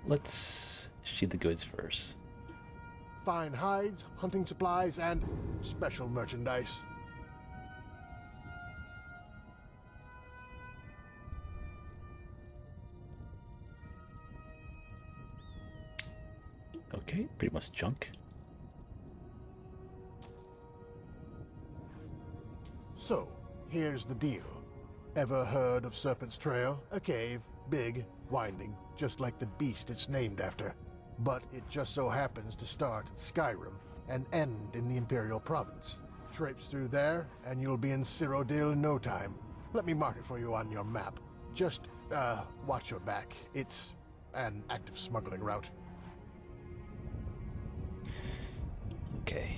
Let's see the goods first. Fine hides, hunting supplies, and special merchandise. Okay, pretty much junk. So, here's the deal. Ever heard of Serpent's Trail? A cave, big, winding, just like the beast it's named after. But it just so happens to start at Skyrim and end in the Imperial Province. Traipse through there, and you'll be in Cyrodiil in no time. Let me mark it for you on your map. Just, watch your back. It's an active smuggling route. Okay.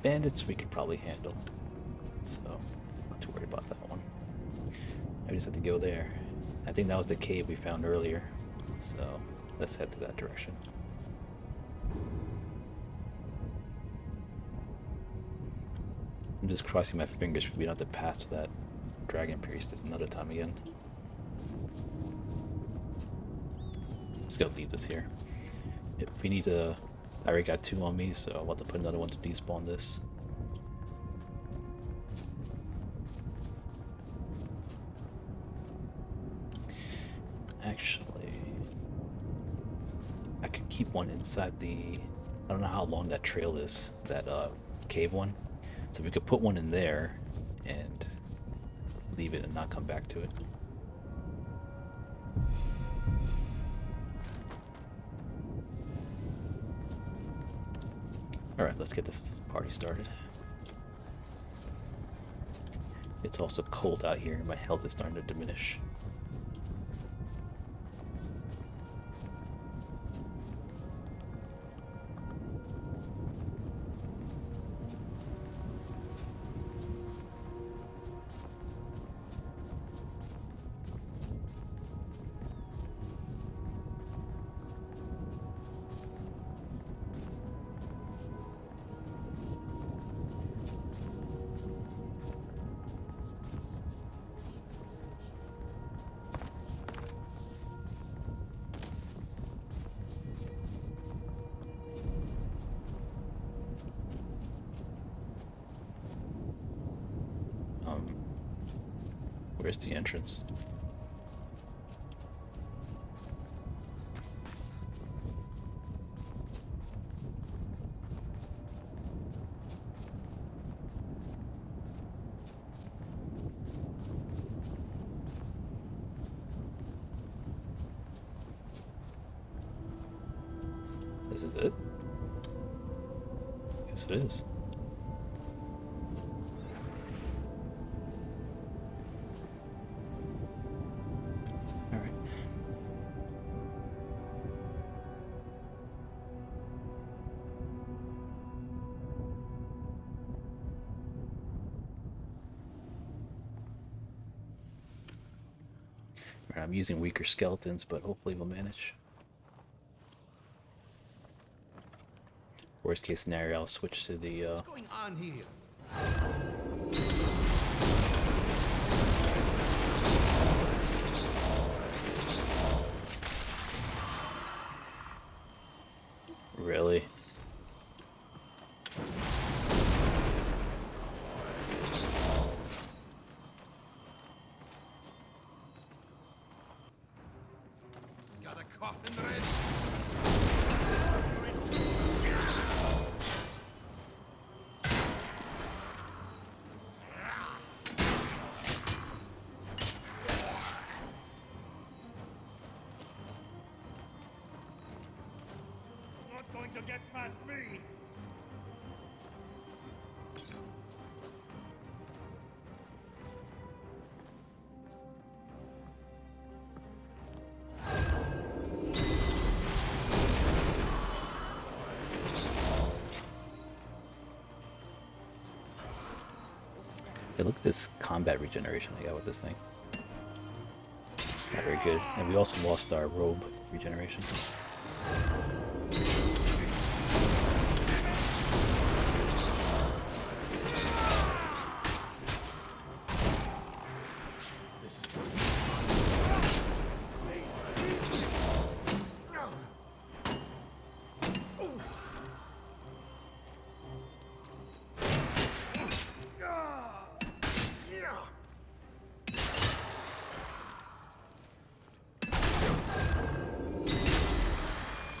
Bandits we could probably handle. So, not too worried about that one. I just have to go there. I think that was the cave we found earlier. So, let's head to that direction. I'm just crossing my fingers for we don't have to pass to that dragon priestess another time again. I'm just gonna leave this here. If we need to... I already got 2 on me, so I'll have to put another one to despawn this. Actually, I could keep one inside the... I don't know how long that trail is, that cave one. So we could put one in there and leave it and not come back to it. Alright, let's get this party started. It's also cold out here and my health is starting to diminish. Where's the entrance? This is it? Yes, it is. Alright. I'm using weaker skeletons, but hopefully we'll manage. Worst case scenario, I'll switch to the What's going on here? Really? Got a coffin ready. Not going to get past me. Hey, look at this combat regeneration I got with this thing. Not very good. And we also lost our robe regeneration.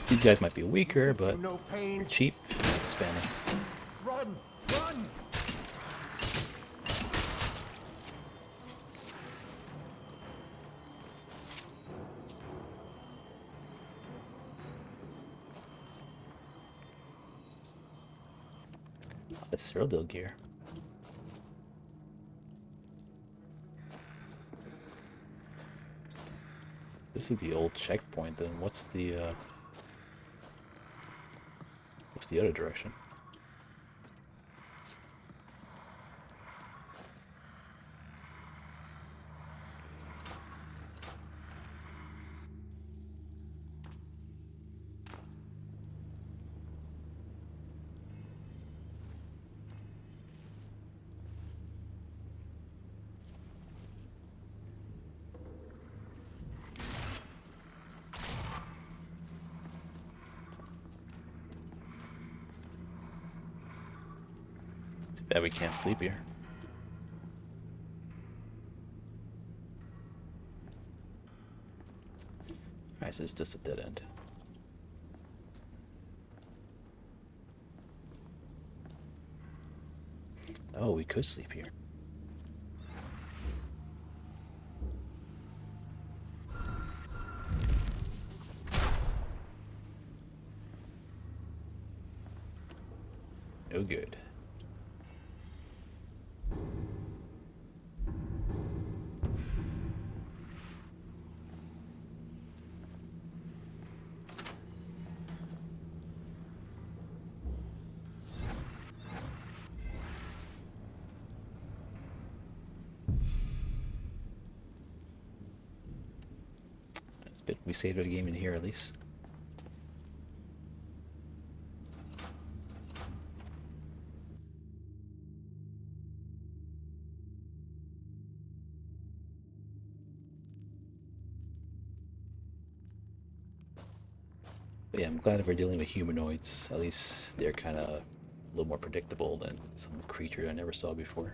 These guys might be weaker, but No pain. cheap. Spamming. Run! Run! The Cyrodiil gear. This is the old checkpoint, then what's the other direction? Bet we can't sleep here. Alright, so it's just a dead end. Oh, we could sleep here. No good. But we saved a game in here at least. But yeah, I'm glad we're dealing with humanoids. At least they're kind of a little more predictable than some creature I never saw before.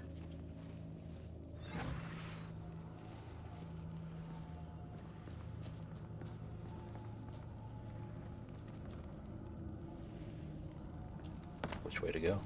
Which way to go?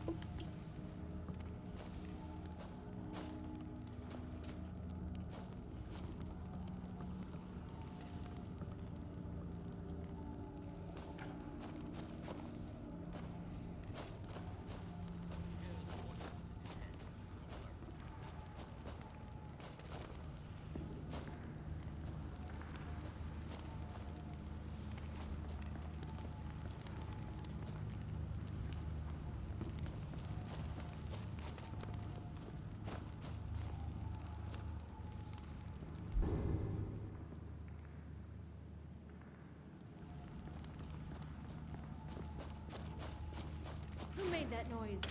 Who made that noise?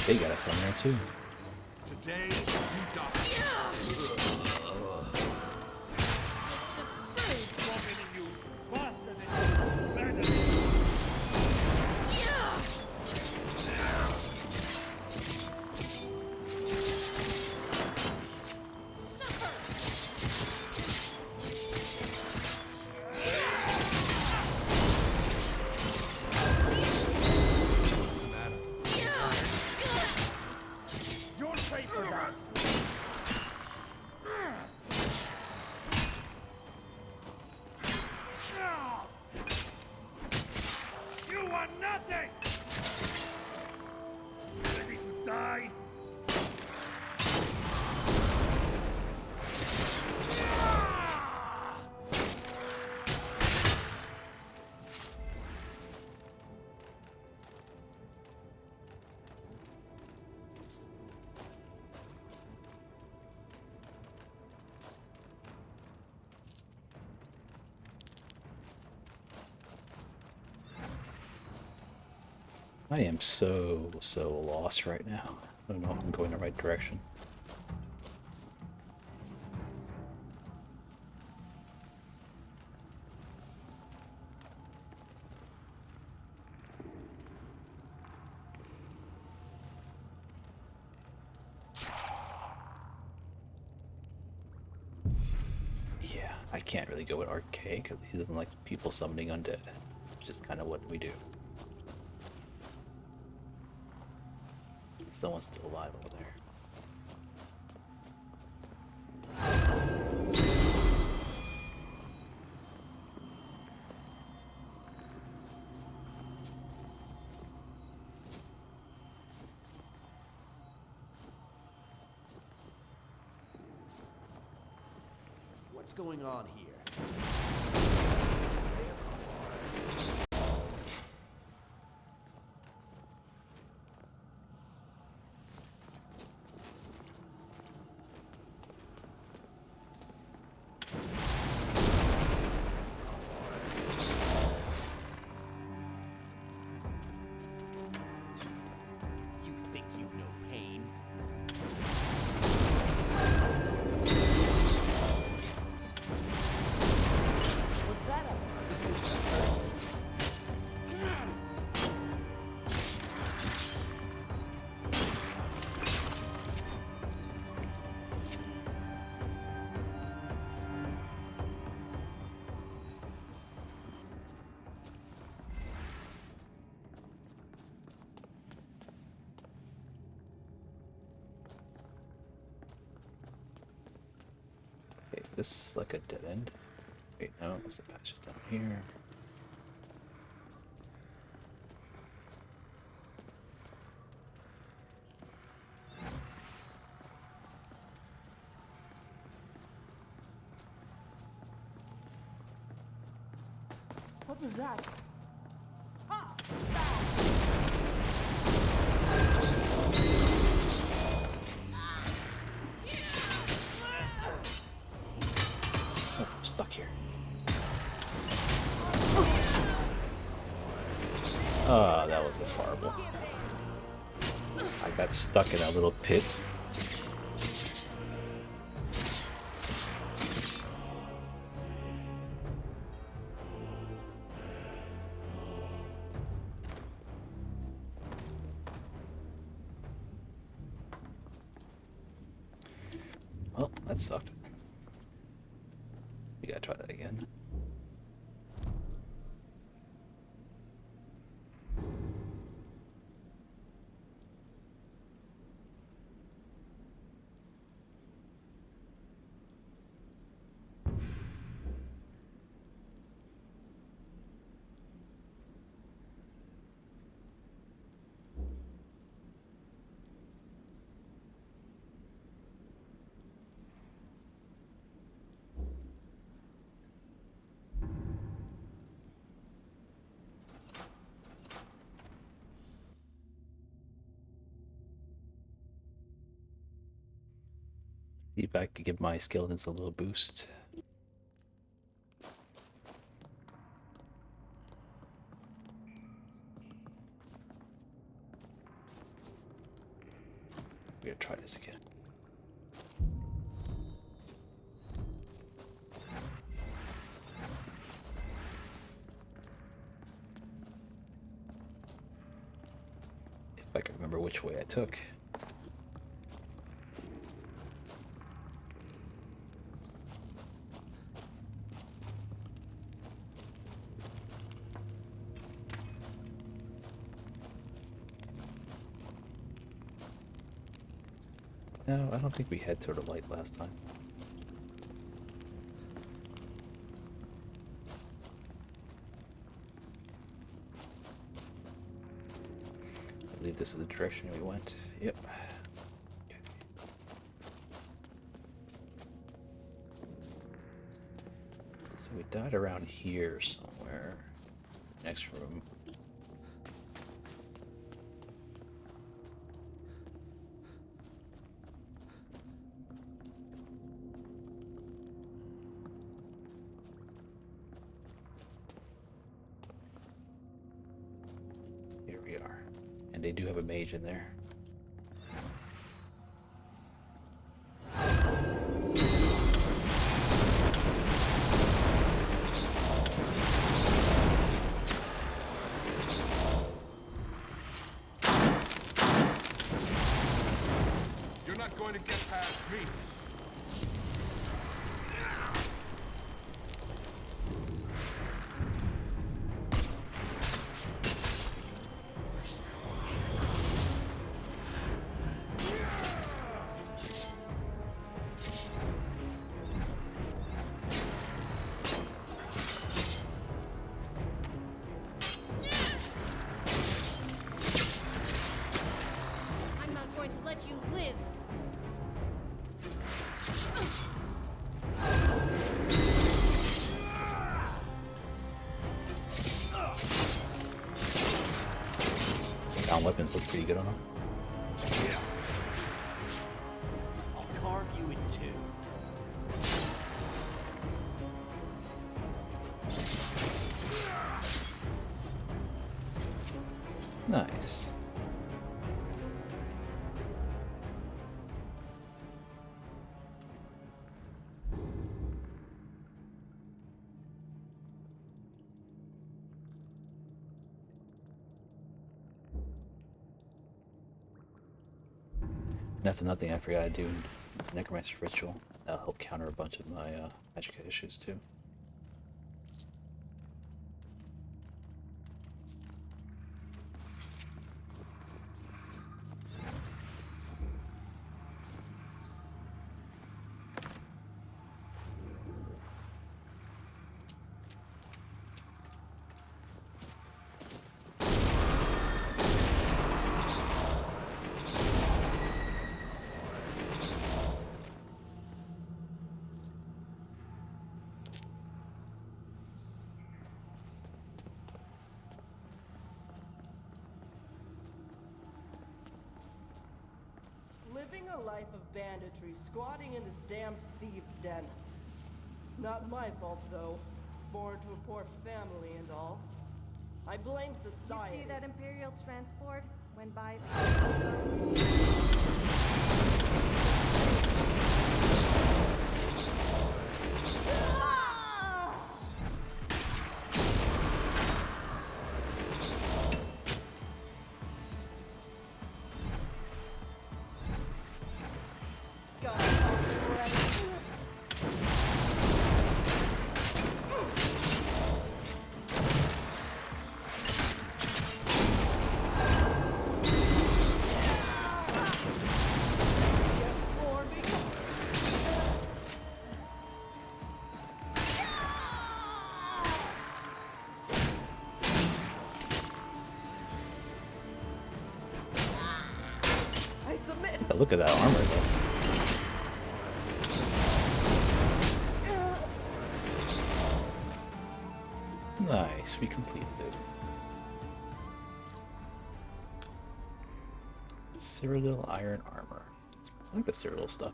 They got us on there too. Today you die. I am so lost right now. I don't know if I'm going the right direction. Yeah, I can't really go with RK because he doesn't like people summoning undead. Which is kind of what we do. Someone's still alive over there. What's going on here? this like a dead end? Wait, no, it's the patches down here. What was that? Oh, I'm stuck here. Oh, that was just horrible. I got stuck in that little pit. Well, that sucked. We gotta try that again. See if I could give my skeletons a little boost. We're gonna try this again. If I can remember which way I took. No, I don't think we had Turtle Light last time. I believe this is the direction we went. Yep. Okay. So we died around here somewhere. Next room. They do have a mage in there. You're not going to get past me. Weapons look pretty good on them. I'll carve you in two. Nice. That's another thing I forgot to do in Necromancer Ritual. That'll help counter a bunch of my magic issues too. living a life of banditry, squatting in this damn thieves' den. Not my fault, though. Born to a poor family and all. I blame society. You see that Imperial transport went by? Look at that armor, though. Nice, we completed it. Cyrodiil iron armor. I like the Cyrodiil stuff.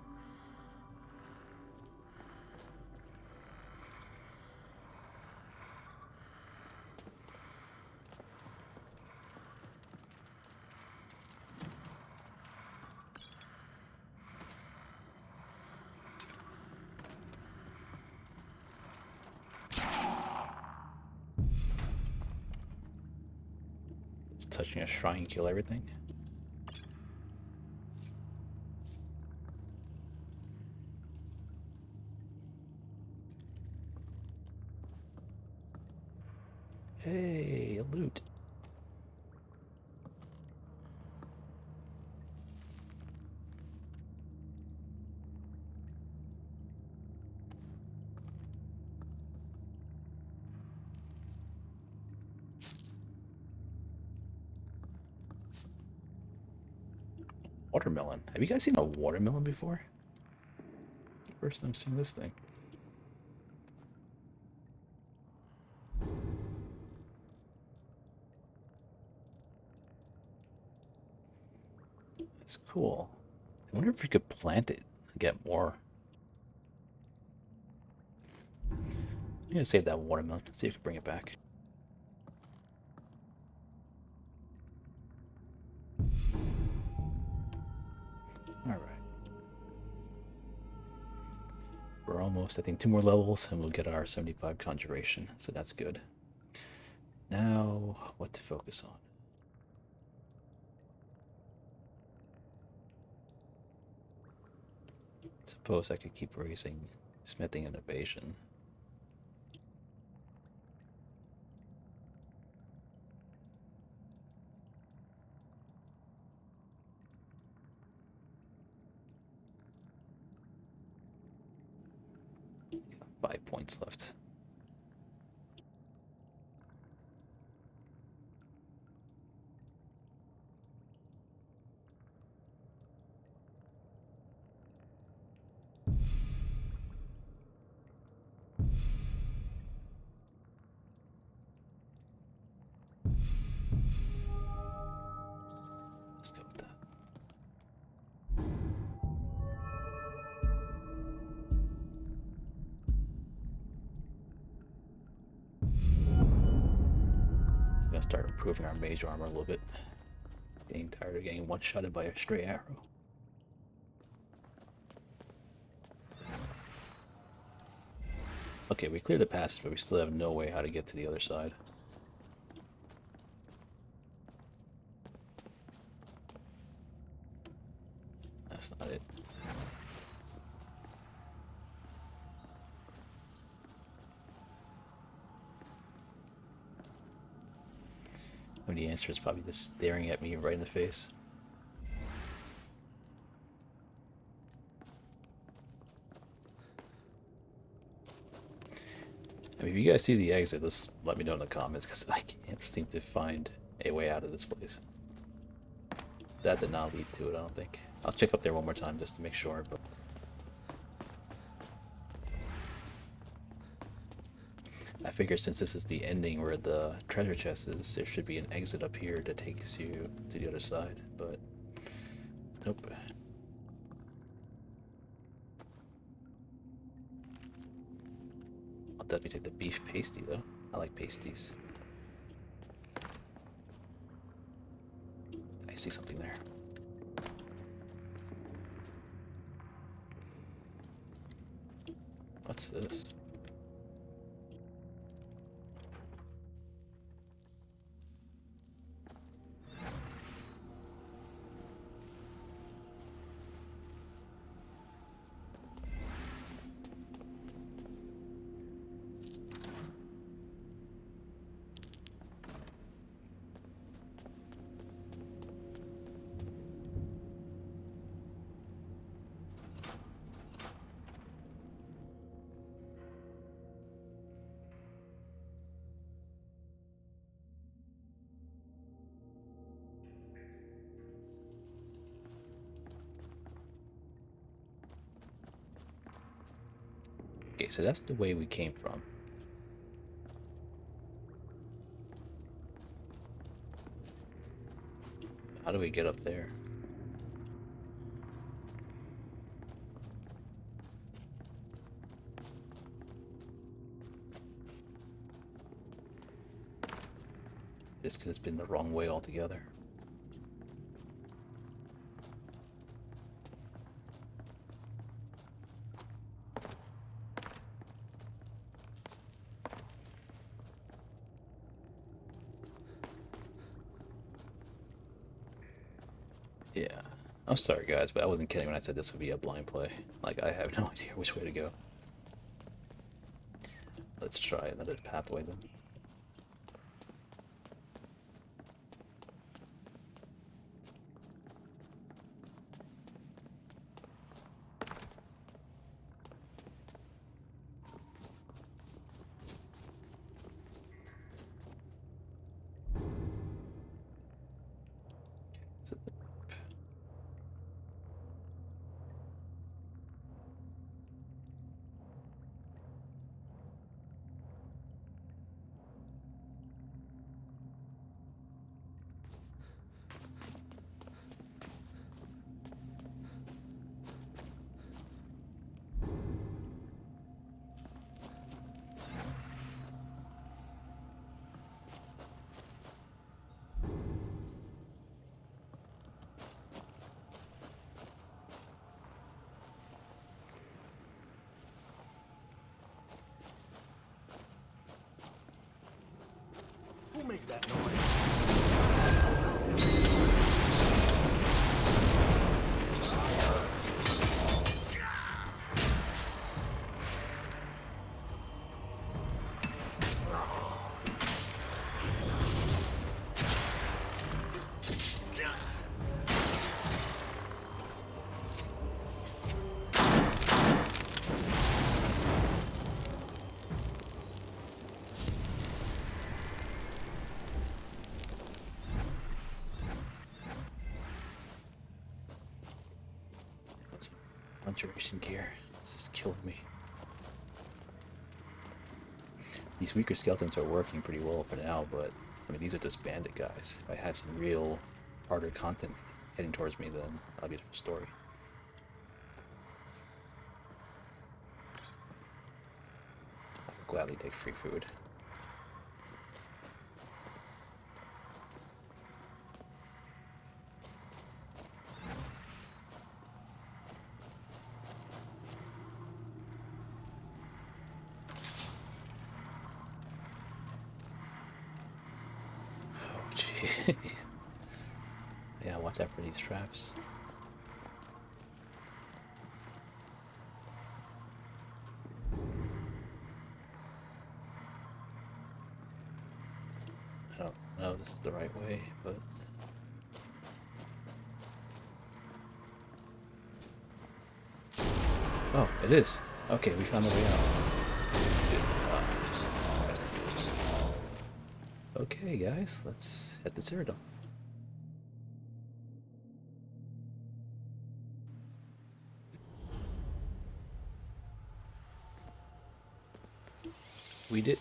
Touching a shrine kill everything. Hey, loot. Watermelon. Have you guys seen a watermelon before? First time seeing this thing. It's cool. I wonder if we could plant it and get more. I'm gonna save that watermelon. See if we can bring it back. Alright. We're almost, I think, 2 more levels and we'll get our 75 conjuration, so that's good. Now, what to focus on? Suppose I could keep raising smithing and evasion. Got 5 points left. Let's go with that. Gonna start improving our mage armor a little bit. Getting tired of getting one-shotted by a stray arrow. Okay, we cleared the passage, but we still have no way how to get to the other side. That's not it. I mean, the answer is probably just staring at me right in the face. I mean, if you guys see the exit, just let me know in the comments, because I can't seem to find a way out of this place. That did not lead to it, I don't think. I'll check up there one more time just to make sure, but... I figure since this is the ending where the treasure chest is, there should be an exit up here that takes you to the other side, but... Nope. definitely take the beef pasty though. I like pasties. I see something there. What's this? Okay, so that's the way we came from. How do we get up there? This could have been the wrong way altogether. Yeah, I'm sorry guys, but I wasn't kidding when I said this would be a blind play. Like, I have no idea which way to go. Let's try another pathway then. Who made that noise? Conjuration gear. This is killing me. These weaker skeletons are working pretty well for now, but I mean, these are just bandit guys. If I have some real harder content heading towards me, then that'll be a different story. I would gladly take free food. Yeah, watch out for these traps. I don't know if this is the right way, but... Oh, it is. Okay, we found the way out. Okay, guys, let's head to Cyrodiil. We did.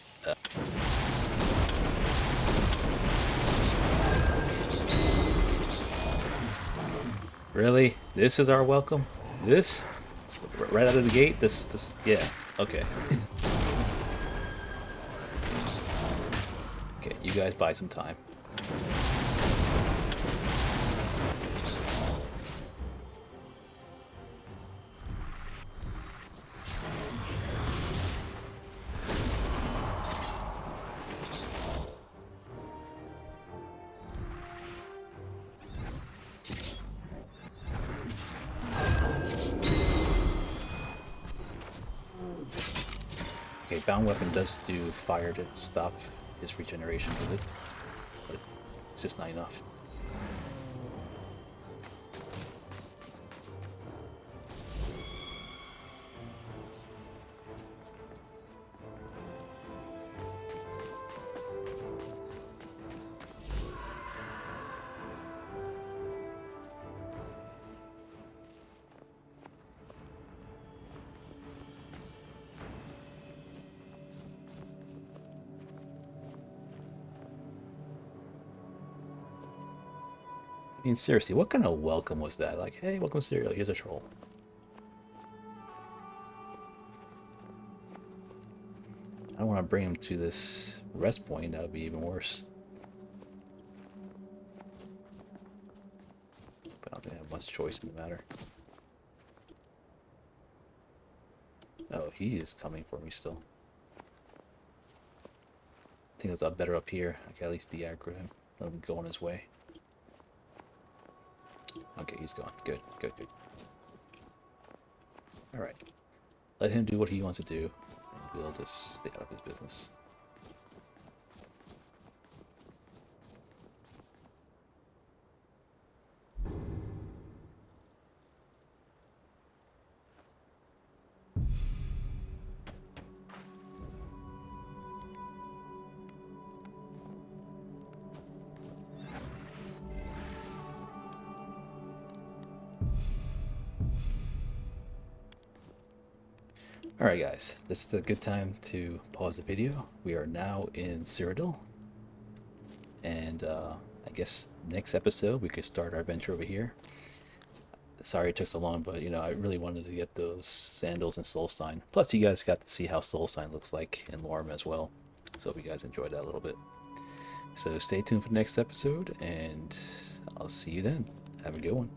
Really? This is our welcome? This? Right out of the gate? This, yeah. Okay. Okay, you guys buy some time. Okay, Bound Weapon does do fire to stop his regeneration with it, but it's just not enough. I mean, seriously, what kind of welcome was that? Like, hey, welcome Serial, here's a troll. I don't want to bring him to this rest point, that would be even worse. But I don't think I have much choice in the matter. Oh, he is coming for me still. I think it's better up here. I can at least de-aggro him. Let him go on his way. Okay, he's gone. Good, good, good. Alright. Let him do what he wants to do, and we'll just stay out of his business. Alright guys, this is a good time to pause the video. We are now in Cyrodiil. And I guess next episode we could start our adventure over here. Sorry it took so long, but you know, I really wanted to get those sandals and soul sign. Plus you guys got to see how soul sign looks like in Lorerim as well. So hope you guys enjoyed that a little bit. So stay tuned for the next episode, and I'll see you then. Have a good one.